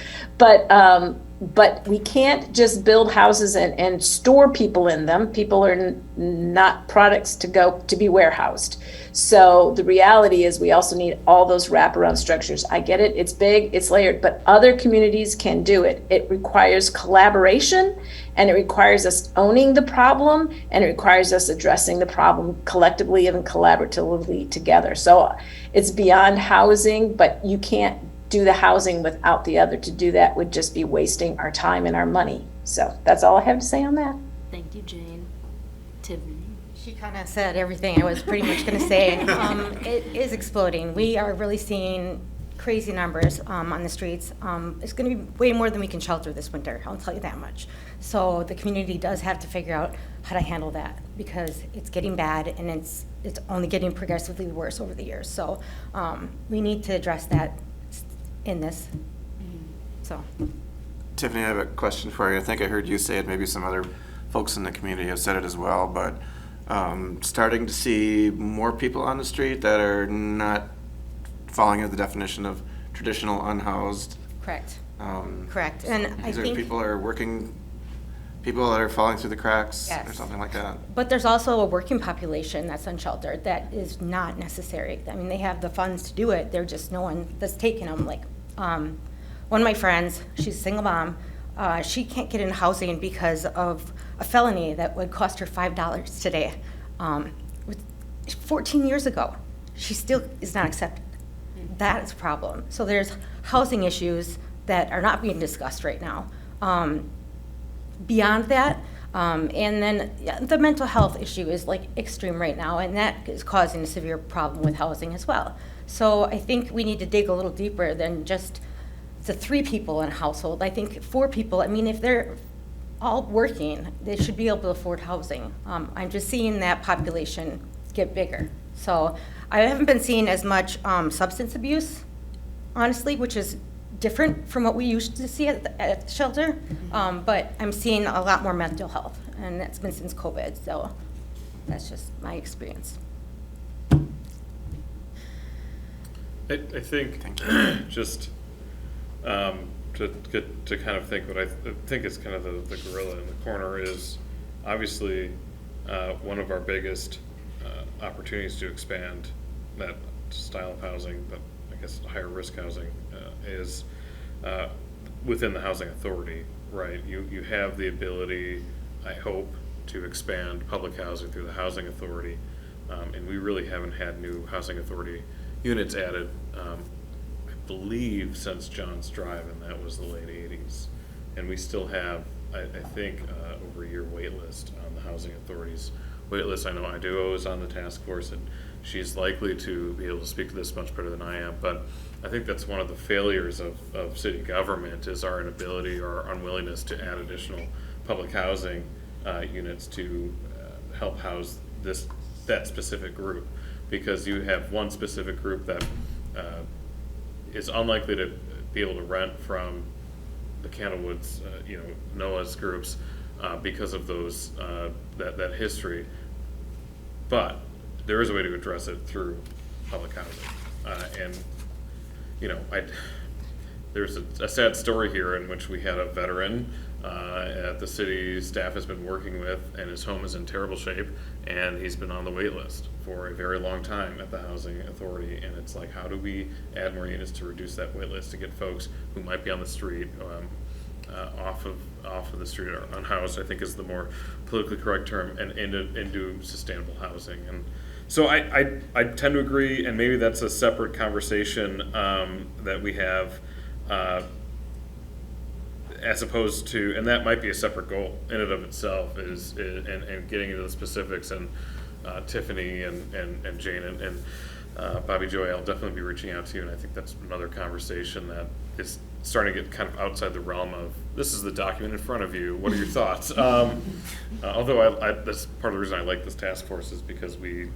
But we can't just build houses and store people in them. People are not products to be warehoused. So the reality is we also need all those wraparound structures. I get it, it's big, it's layered, but other communities can do it. It requires collaboration, and it requires us owning the problem, and it requires us addressing the problem collectively and collaboratively together. So it's beyond housing, but you can't do the housing without the other. To do that would just be wasting our time and our money. So that's all I have to say on that. Thank you, Jane. Tiffany. She kind of said everything I was pretty much going to say. It is exploding. We are really seeing crazy numbers on the streets. It's going to be way more than we can shelter this winter, I'll tell you that much. So the community does have to figure out how to handle that, because it's getting bad, and it's only getting progressively worse over the years. So we need to address that in this. So Tiffany, I have a question for you. I think I heard you say it, maybe some other folks in the community have said it as well, but starting to see more people on the street that are not falling into the definition of traditional unhoused. Correct. Correct. And I think people that are falling through the cracks, yes, or something like that. But there's also a working population that's unsheltered that is not necessary. I mean, they have the funds to do it. They're just no one that's taking them. Like one of my friends, she's a single mom. She can't get into housing because of a felony that would cost her $5 today. 14 years ago, she still is not accepted. That is a problem. So there's housing issues that are not being discussed right now. Beyond that, and then the mental health issue is like extreme right now, and that is causing a severe problem with housing as well. So I think we need to dig a little deeper than just the 3 people in a household. I think 4 people, I mean, if they're all working, they should be able to afford housing. I'm just seeing that population get bigger. So I haven't been seeing as much substance abuse, honestly, which is different from what we used to see at the shelter. But I'm seeing a lot more mental health, and that's been since COVID. So that's just my experience. I think just to kind of think what I think is kind of the gorilla in the corner is obviously one of our biggest opportunities to expand that style of housing, but I guess higher risk housing, is within the housing authority, right? You have the ability, I hope, to expand public housing through the housing authority, and we really haven't had new housing authority units added, I believe, since John's Drive, and that was the late 80s. And we still have, I think, over a year wait list on the housing authority's wait list. I know Iduo is on the task force, and she's likely to be able to speak to this much better than I am. But I think that's one of the failures of city government, is our inability or our unwillingness to add additional public housing units to help house that specific group. Because you have one specific group that is unlikely to be able to rent from the Candlewoods, NOAA's groups, because of those that history. But there is a way to address it through public housing, and there's a sad story here in which we had a veteran that the city staff has been working with, and his home is in terrible shape, and he's been on the wait list for a very long time at the housing authority. And it's like, how do we add more units to reduce that wait list, to get folks who might be on the street off of the street, or unhoused, I think is the more politically correct term, and into sustainable housing. And so I tend to agree, and maybe that's a separate conversation that we have, as opposed to, and that might be a separate goal in and of itself, is and getting into the specifics. And Tiffany and Jane and Bobby Joy, I'll definitely be reaching out to you, and I think that's another conversation that is starting to get kind of outside the realm of, this is the document in front of you, what are your thoughts? Although that's part of the reason I like this task force, is because we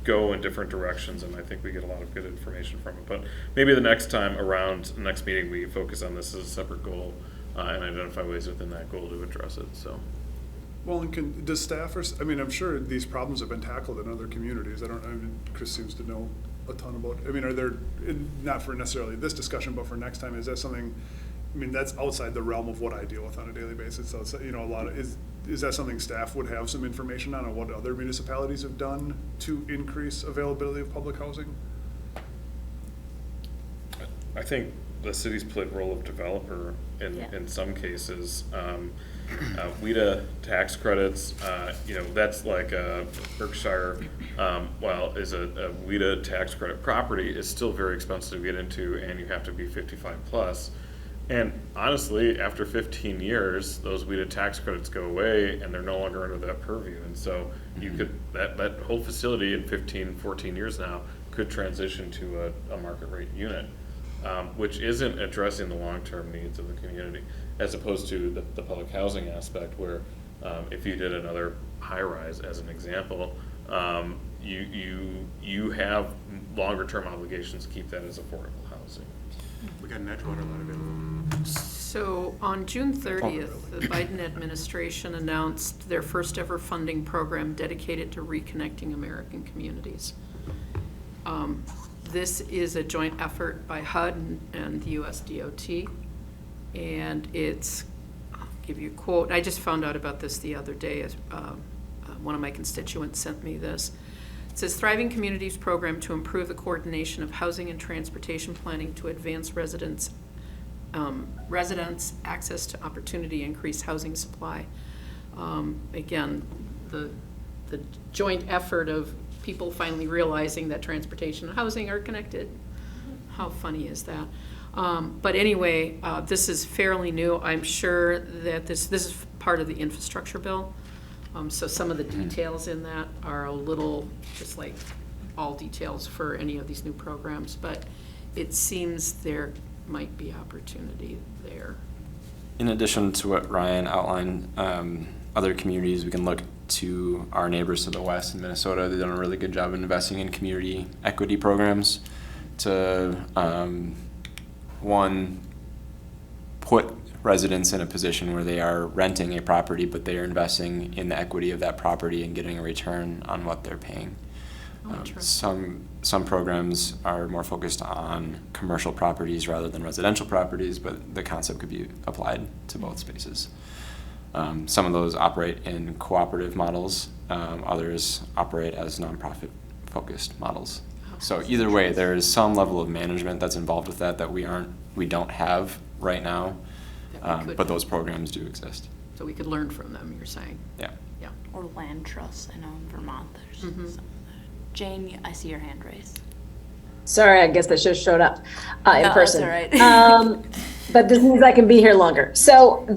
go in different directions, and I think we get a lot of good information from it. But maybe the next time around, the next meeting, we focus on this as a separate goal, and identify ways within that goal to address it. So. Well, and does staff, I'm sure these problems have been tackled in other communities. Chris seems to know a ton about, are there, not for necessarily this discussion, but for next time, is that something, that's outside the realm of what I deal with on a daily basis. So it's, a lot of, is that something staff would have some information on what other municipalities have done to increase availability of public housing? I think the city's played the role of developer in some cases. WIDA tax credits, that's like a Berkshire, is a WIDA tax credit property is still very expensive to get into, and you have to be 55 plus. And honestly, after 15 years, those WIDA tax credits go away, and they're no longer under that purview. And so you could, that whole facility in 15, 14 years now could transition to a market rate unit. Which isn't addressing the long-term needs of the community, as opposed to the public housing aspect, where if you did another high-rise, as an example, you have longer-term obligations to keep that as affordable housing. We got an Edgewater lot available. So on June 30th, the Biden administration announced their first ever funding program dedicated to reconnecting American communities. This is a joint effort by HUD and the US DOT, and I'll give you a quote. I just found out about this the other day. One of my constituents sent me this. It says, Thriving Communities program to improve the coordination of housing and transportation planning to advance residents' residents, access to opportunity, increased housing supply. Again, the joint effort of people finally realizing that transportation and housing are connected. How funny is that? But anyway, this is fairly new. I'm sure that this is part of the infrastructure bill. So some of the details in that are a little, just like all details for any of these new programs, but it seems there might be opportunity there. In addition to what Ryan outlined, other communities, we can look to our neighbors to the west in Minnesota. They've done a really good job in investing in community equity programs to, one, put residents in a position where they are renting a property, but they are investing in the equity of that property and getting a return on what they're paying. Some programs are more focused on commercial properties rather than residential properties, but the concept could be applied to both spaces. Some of those operate in cooperative models. Others operate as nonprofit focused models. So either way, there is some level of management that's involved with that we don't have right now, but those programs do exist. So we could learn from them, you're saying? Yeah. Yeah. Or land trusts. I know in Vermont there's some of that. Jane, I see your hand raised. Sorry, I guess I should have showed up in No, person. that's all right. But this means I can be here longer. So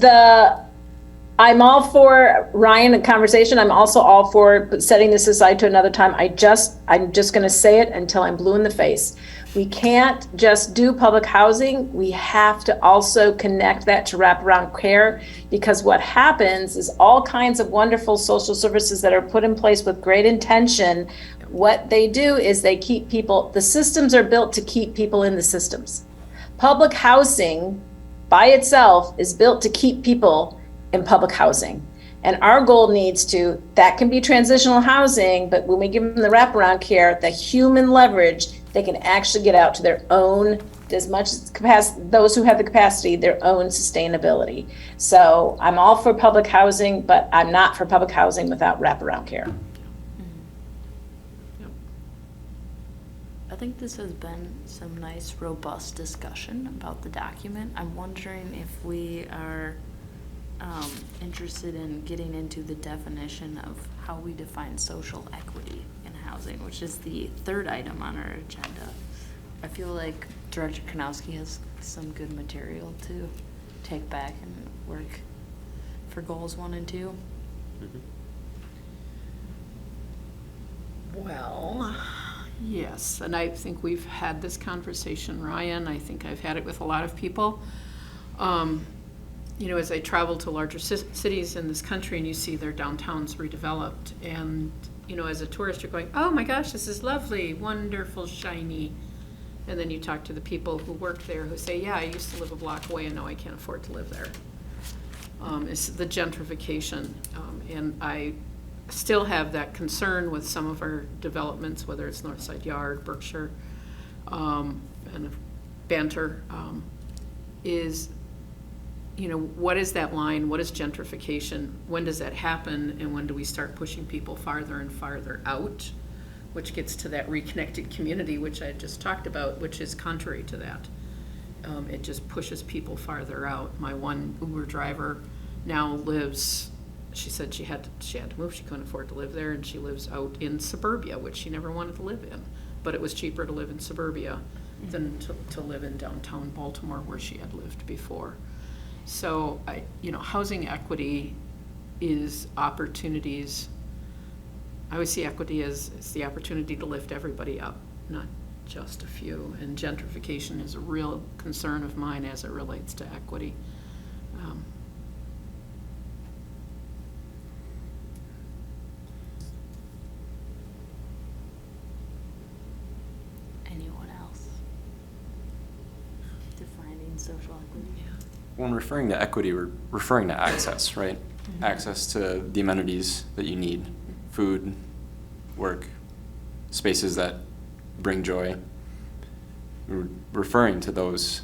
I'm all for Ryan and conversation. I'm also all for setting this aside to another time. I'm just going to say it until I'm blue in the face. We can't just do public housing. We have to also connect that to wraparound care, because what happens is all kinds of wonderful social services that are put in place with great intention, what they do is they keep people, the systems are built to keep people in the systems. Public housing by itself is built to keep people in public housing. And our goal that can be transitional housing, but when we give them the wraparound care, the human leverage, they can actually get out to their own, as much capacity, those who have the capacity, their own sustainability. So I'm all for public housing, but I'm not for public housing without wraparound care. I think this has been some nice, robust discussion about the document. I'm wondering if we are interested in getting into the definition of how we define social equity in housing, which is the third item on our agenda. I feel like Director Kanowski has some good material to take back and work for goals 1 and 2. Well, yes, and I think we've had this conversation, Ryan. I think I've had it with a lot of people. You know, as I travel to larger cities in this country and you see their downtowns redeveloped, and, you know, as a tourist, you're going, oh my gosh, this is lovely, wonderful, shiny. And then you talk to the people who work there who say, yeah, I used to live a block away and now I can't afford to live there. It's the gentrification. And I still have that concern with some of our developments, whether it's Northside Yard, Berkshire, and Banter, is, you know, what is that line? What is gentrification? When does that happen? And when do we start pushing people farther and farther out? Which gets to that reconnected community, which I just talked about, which is contrary to that. It just pushes people farther out. My one Uber driver now lives, she said she had to move. She couldn't afford to live there, and she lives out in suburbia, which she never wanted to live in. But it was cheaper to live in suburbia than to live in downtown Baltimore, where she had lived before. So, you know, housing equity is opportunities. I always see equity as it's the opportunity to lift everybody up, not just a few. And gentrification is a real concern of mine as it relates to equity. Anyone else? Defining social equity. When referring to equity, we're referring to access, right? Mm-hmm. Access to the amenities that you need, food, work, spaces that bring joy. We're referring to those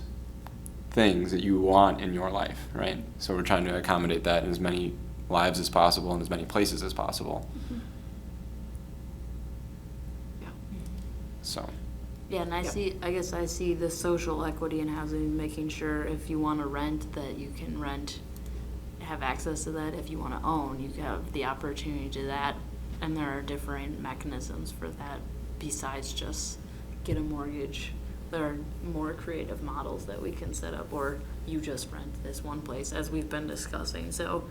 things that you want in your life, right? So we're trying to accommodate that in as many lives as possible and as many places as possible. Mm-hmm. Yeah. So. Yeah, and I guess I see the social equity in housing, making sure if you want to rent, that you can rent, have access to that. If you want to own, you have the opportunity to that. And there are different mechanisms for that besides just get a mortgage. There are more creative models that we can set up, or you just rent this one place, as we've been discussing. So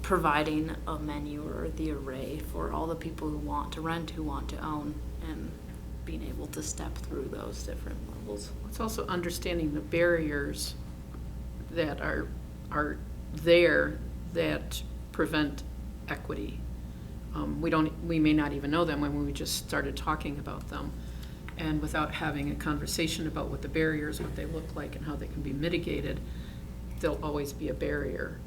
providing a menu or the array for all the people who want to rent, who want to own, and being able to step through those different levels. It's also understanding the barriers that are there that prevent equity. We may not even know them when we just started talking about them. And without having a conversation about what the barriers, what they look like, and how they can be mitigated, there'll always be a barrier.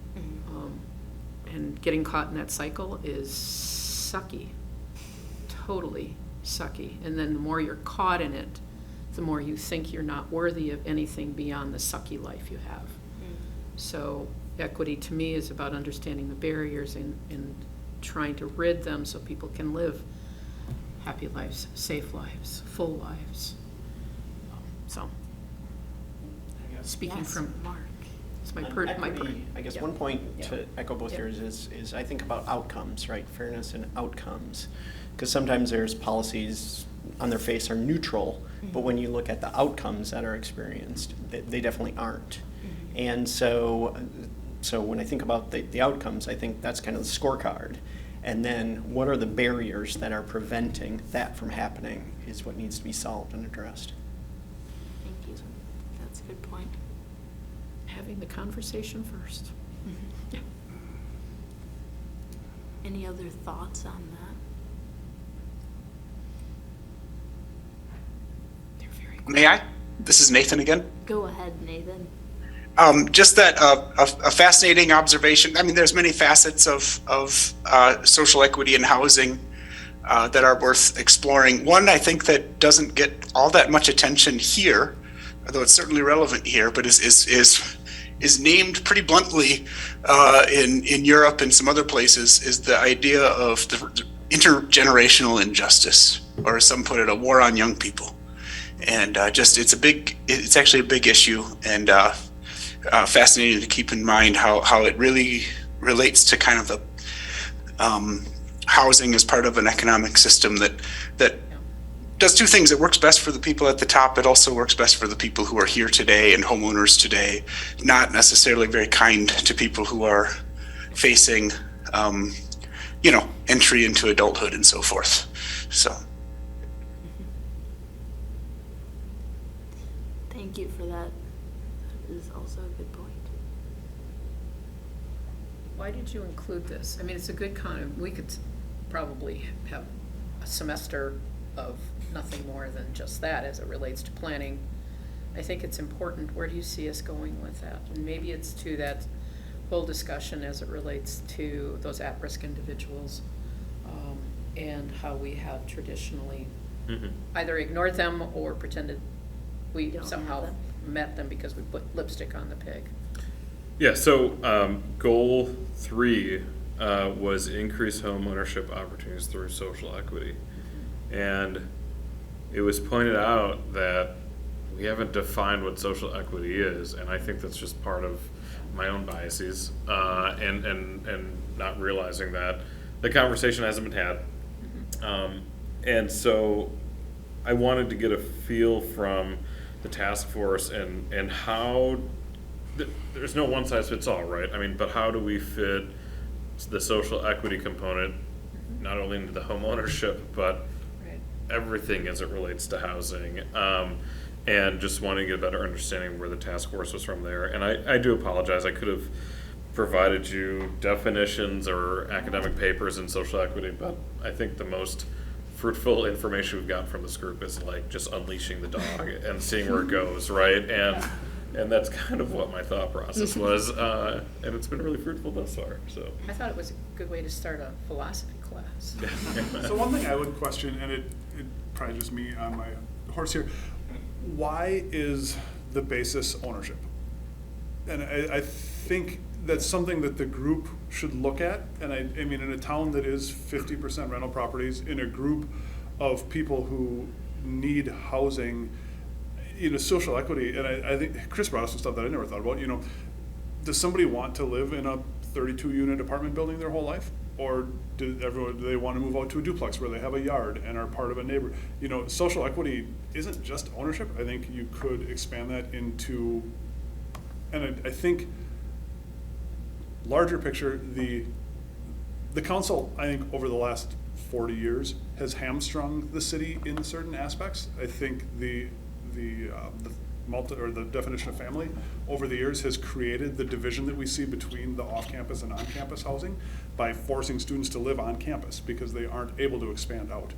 And getting caught in that cycle is sucky, totally sucky. And then the more you're caught in it, the more you think you're not worthy of anything beyond the sucky life you have. So equity to me is about understanding the barriers and trying to rid them so people can live happy lives, safe lives, full lives. So, speaking from Mark, it's my I guess one point to echo both yours is I think about outcomes, right? Fairness and outcomes. Because sometimes there's policies on their face are neutral, but when you look at the outcomes that are experienced, they definitely aren't. And so when I think about the outcomes, I think that's kind of the scorecard. And then what are the barriers that are preventing that from happening is what needs to be solved and addressed. Thank you. That's a good point. having the conversation first. Yeah. Any other thoughts on that? May I? This is Nathan again. Go ahead, Nathan. Just that a fascinating observation. I mean, there's many facets of social equity in housing that are worth exploring. One, I think, that doesn't get all that much attention here, although it's certainly relevant here, but is named pretty bluntly in Europe and some other places, is the idea of the intergenerational injustice, or as some put it, a war on young people. And it's actually a big issue, and fascinating to keep in mind how it really relates to kind of the housing as part of an economic system that does two things. It works best for the people at the top. It also works best for the people who are here today and homeowners today, not necessarily very kind to people who are facing, entry into adulthood and so forth. So. Thank you for that. That is also a good point. Why did you include this? I mean, it's a good we could probably have a semester of nothing more than just that as it relates to planning. I think it's important. Where do you see us going with that? And maybe it's to that whole discussion as it relates to those at-risk individuals, and how we have traditionally either ignored them or pretended we somehow met them because we put lipstick on the pig. Yeah, so goal 3 was increase home ownership opportunities through social equity. And it was pointed out that we haven't defined what social equity is, and I think that's just part of my own biases, and not realizing that the conversation hasn't been had. And so I wanted to get a feel from the task force and how there's no one size fits all, right? I mean, but how do we fit the social equity component not only into the home ownership but everything as it relates to housing, and just wanting to get a better understanding where the task force was from there. And I do apologize, I could have provided you definitions or academic papers in social equity, but I think the most fruitful information we've gotten from this group is like just unleashing the dog and seeing where it goes, right? And that's kind of what my thought process was, and it's been really fruitful thus far. So I thought it was a good way to start a philosophy class. So one thing I would question, and it probably just me on my horse here, why is the basis ownership? And I think that's something that the group should look at. And I mean, in a town that is 50% rental properties, in a group of people who need housing, social equity, and I think Chris brought up some stuff that I never thought about, does somebody want to live in a 32-unit apartment building their whole life? Or do they want to move out to a duplex where they have a yard and are part of a neighbor? Social equity isn't just ownership. I think you could expand that into, and I think larger picture, the council, I think over the last 40 years has hamstrung the city in certain aspects. I think the definition of family over the years has created the division that we see between the off-campus and on-campus housing by forcing students to live on campus because they aren't able to expand out.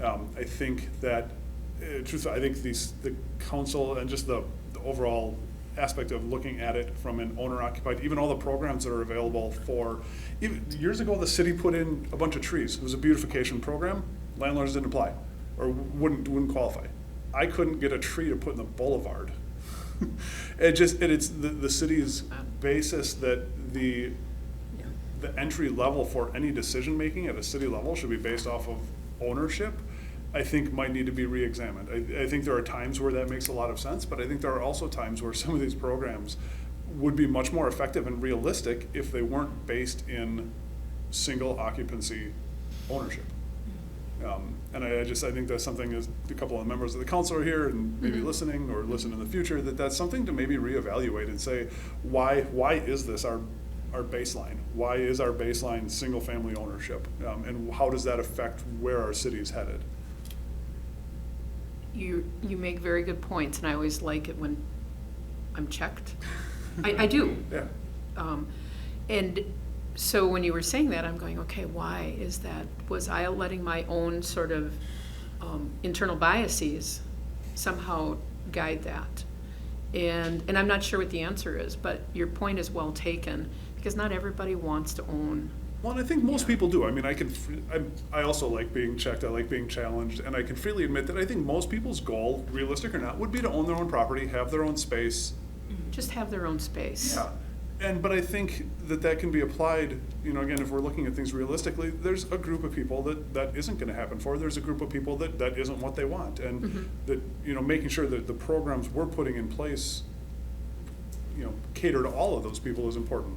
I think that, truthfully, I think the council and just the overall aspect of looking at it from an owner-occupied, even all the programs that are available for, even years ago the city put in a bunch of trees. It was a beautification program. Landlords didn't apply or wouldn't qualify. I couldn't get a tree to put in the boulevard. It's the city's basis that the entry level for any decision making at a city level should be based off of ownership. I think might need to be re-examined. I think there are times where that makes a lot of sense, but I think there are also times where some of these programs would be much more effective and realistic if they weren't based in single occupancy ownership. And I think that's something, as a couple of members of the council are here and maybe listening or listen in the future, that's something to maybe reevaluate and say, why is this our baseline? Why is our baseline single family ownership? And how does that affect where our city is headed? You make very good points, and I always like it when I'm checked. I do. Yeah. And so when you were saying that, I'm going, okay, why is that? Was I letting my own sort of internal biases somehow guide that? And I'm not sure what the answer is, but your point is well taken, because not everybody wants to own. Well, and I think most people do. I mean, I also like being checked. I like being challenged, and I can freely admit that I think most people's goal, realistic or not, would be to own their own property, have their own space. Just have their own space. Yeah. But I think that can be applied, again, if we're looking at things realistically, there's a group of people that isn't going to happen for. There's a group of people that isn't what they want. And that, making sure that the programs we're putting in place, cater to all of those people is important.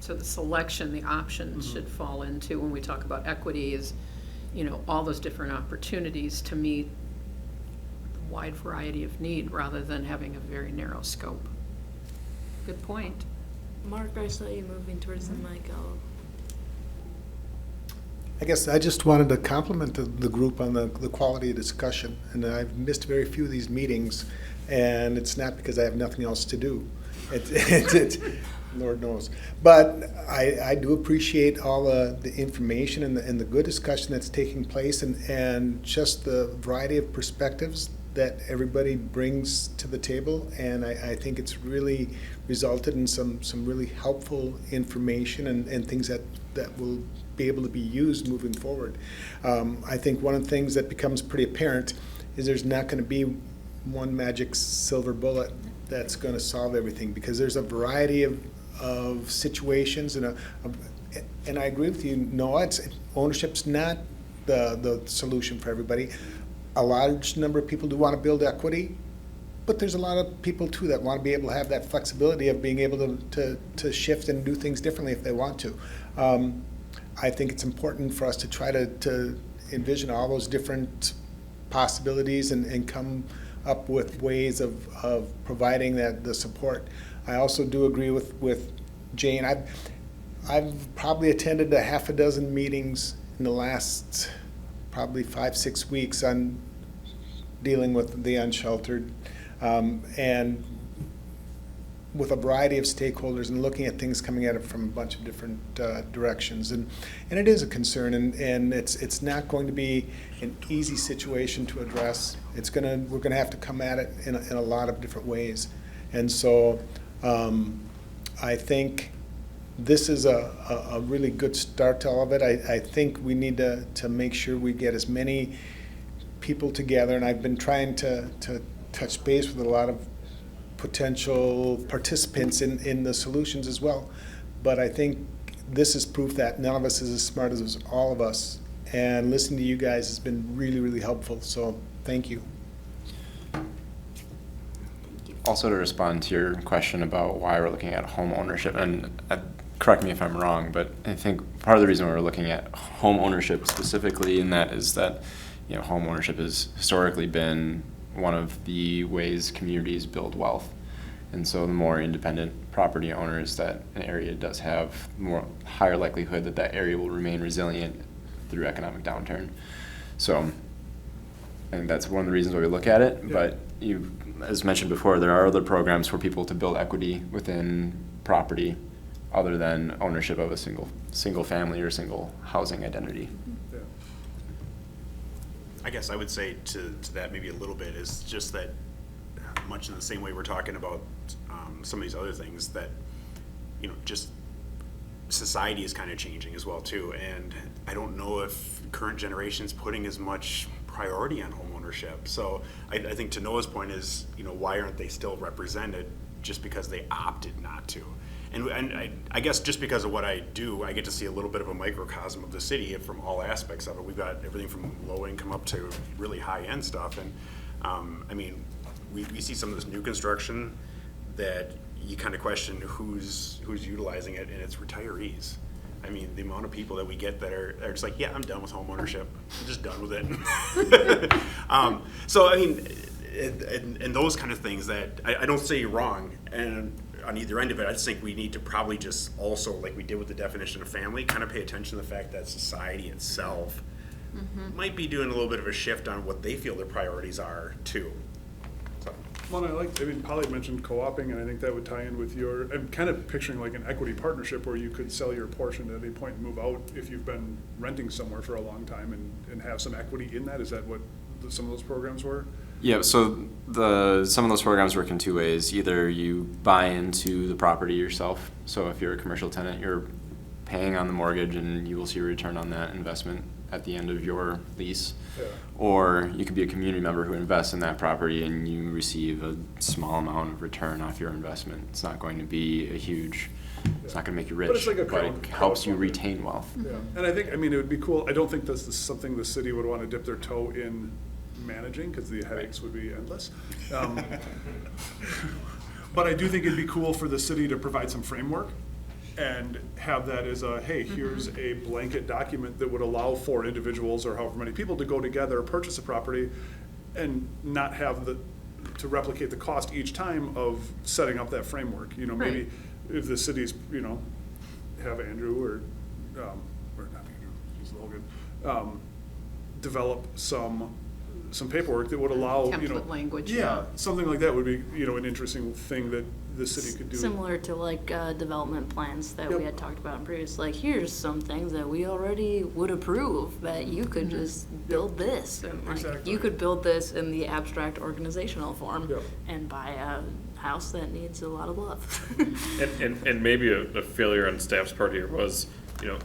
So the selection, the options should fall into, when we talk about equity, is, all those different opportunities to meet a wide variety of need rather than having a very narrow scope. Good point. Mark, I saw you moving towards the mic. I guess I just wanted to compliment the group on the quality of discussion. And I've missed very few of these meetings, and it's not because I have nothing else to do. It's Lord knows. But I do appreciate all the information and the good discussion that's taking place, and just the variety of perspectives that everybody brings to the table. And I think it's really resulted in some really helpful information and things that will be able to be used moving forward. I think one of the things that becomes pretty apparent is there's not going to be one magic silver bullet that's going to solve everything, because there's a variety of situations, and I agree with you, Noah, ownership's not the solution for everybody. A large number of people do want to build equity, but there's a lot of people too that want to be able to have that flexibility of being able to shift and do things differently if they want to. I think it's important for us to try to envision all those different possibilities and come up with ways of providing the support. I also do agree with Jane. I've probably attended a half a dozen meetings in the last probably 5-6 weeks on dealing with the unsheltered, and with a variety of stakeholders, and looking at things coming at it from a bunch of different directions. And it is a concern, and it's not going to be an easy situation to address. We're gonna have to come at it in a lot of different ways. And so I think this is a really good start to all of it. I think we need to make sure we get as many people together, and I've been trying to touch base with a lot of potential participants in the solutions as well. But I think this is proof that none of us is as smart as all of us, and listening to you guys has been really, really helpful. So Thank you. Also, to respond to your question about why we're looking at home ownership, and correct me if I'm wrong, but I think part of the reason we're looking at home ownership specifically in that is that, you know, home ownership has historically been one of the ways communities build wealth. And so the more independent property owners that an area does have, more higher likelihood that that area will remain resilient through economic downturn. So I think that's one of the reasons why we look at it. Yeah. But you, as mentioned before, there are other programs for people to build equity within property other than ownership of a single family or single housing identity. Yeah. I guess I would say to that maybe a little bit is just that much in the same way we're talking about some of these other things, that, you know, just society is kind of changing as well too. And I don't know if current generation's putting as much priority on home ownership. So I think to Noah's point is, you know, why aren't they still represented just because they opted not to? And I guess just because of what I do, I get to see a little bit of a microcosm of the city from all aspects of it. We've got everything from low income up to really high end stuff. And I mean, we see some of this new construction that you kind of question who's utilizing it, and it's retirees. I mean, the amount of people that we get that are just like, yeah, I'm done with home ownership. I'm just done with it. So I mean, and those kind of things that I don't say you're wrong, and on either end of it, I just think we need to probably just also, like we did with the definition of family, kind of pay attention to the fact that society itself might be doing a little bit of a shift on what they feel their priorities are too. So. Well, I mean, Polly mentioned co-oping, and I think that would tie in with your, I'm kind of picturing like an equity partnership where you could sell your portion at any point and move out if you've been renting somewhere for a long time and have some equity in that. Is that what some of those programs were? Yeah, so some of those programs work in two ways. Either you buy into the property yourself, so if you're a commercial tenant, you're paying on the mortgage and you will see a return on that investment at the end of your lease. Yeah. Or you could be a community member who invests in that property and you receive a small amount of return off your investment. It's not going to be a huge, it's not going to make you rich, but it's like but it helps you retain wealth. Yeah, and I think, I mean, it would be cool. I don't think this is something the city would want to dip their toe in managing, because the headaches would be endless. But I do think it'd be cool for the city to provide some framework and have that as a, hey, here's a blanket document that would allow for individuals or however many people to go together, purchase a property, and not have to replicate the cost each time of setting up that framework. You know, maybe if the cities, you know, have Andrew or not Andrew, he's Logan, develop some paperwork that would allow, you know, template language. Yeah, something like that would be, you know, an interesting thing that the city could do. Similar to like development plans that we had talked about in previous, like here's some things that we already would approve that you could just build this. And like you could build this in the abstract organizational form and buy a house that needs a lot of love. and maybe a failure on staff's part here was, you know,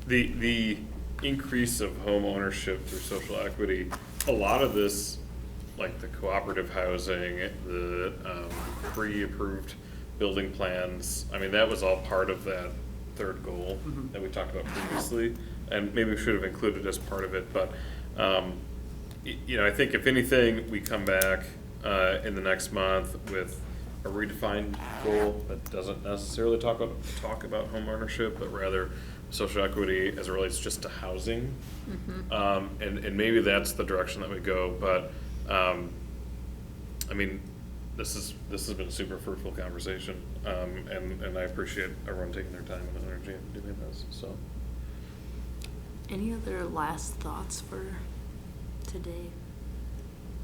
the increase of home ownership through social equity. A lot of this, like the cooperative housing, the pre-approved building plans, I mean, that was all part of that third goal that we talked about previously, and maybe we should have included as part of it, but you know, I think if anything, we come back in the next month with a redefined goal that doesn't necessarily talk about home ownership, but rather social equity as it relates just to housing. And maybe that's the direction that we go, but I mean, this has been a super fruitful conversation, and I appreciate everyone taking their time and energy and doing this. So, any other last thoughts for today?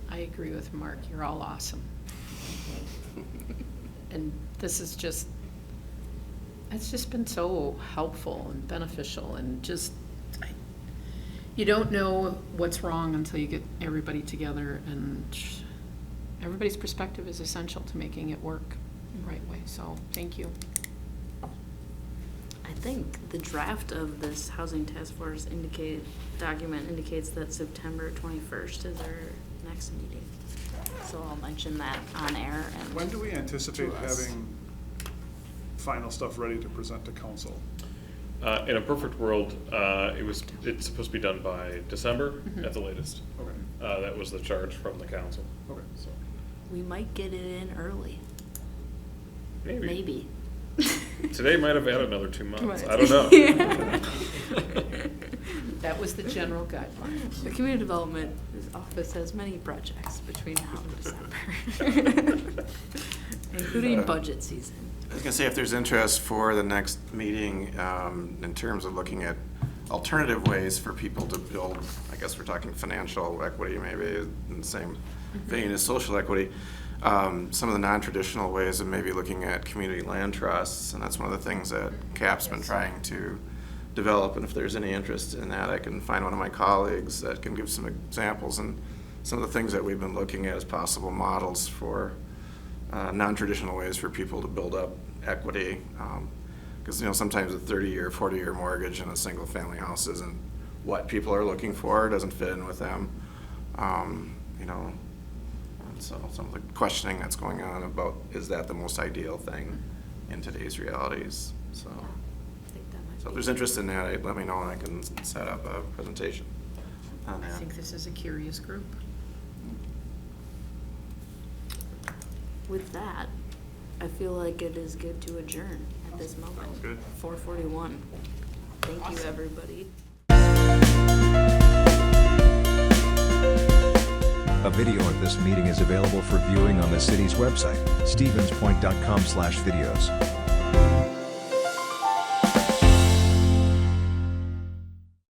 I agree with Mark. You're all awesome. And this is just, it's just been so helpful and beneficial, and just, you don't know what's wrong until you get everybody together, and everybody's perspective is essential to making it work the right way. So thank you. I think the draft of this Housing Task Force document indicates that September 21st is our next meeting. So I'll mention that on air. And when do we anticipate having final stuff ready to present to council? In a perfect world, it's supposed to be done by December at the latest. Okay. That was the charge from the council. Okay. So, We might get it in early. maybe. Maybe. Today might have added another 2 months. Right. I don't know. That was the general guideline. The community development office has many projects between now and December, including budget season. I was gonna say, if there's interest for the next meeting, in terms of looking at alternative ways for people to build, I guess we're talking financial equity, maybe in the same vein as social equity. Some of the non-traditional ways of maybe looking at community land trusts, and that's one of the things that CAP's been trying to develop, and if there's any interest in that, I can find one of my colleagues that can give some examples and some of the things that we've been looking at as possible models for non-traditional ways for people to build up equity. Because sometimes a 30-year, 40-year mortgage in a single-family house isn't what people are looking for, doesn't fit in with them. And so some of the questioning that's going on about, is that the most ideal thing in today's realities? So if there's interest in that, let me know and I can set up a presentation on I that. think this is a curious group. With that, I feel like it is good to adjourn at this moment. Sounds good. 4:41. Thank you, everybody. A video of this meeting is available for viewing on the city's website, stevenspoint.com/videos.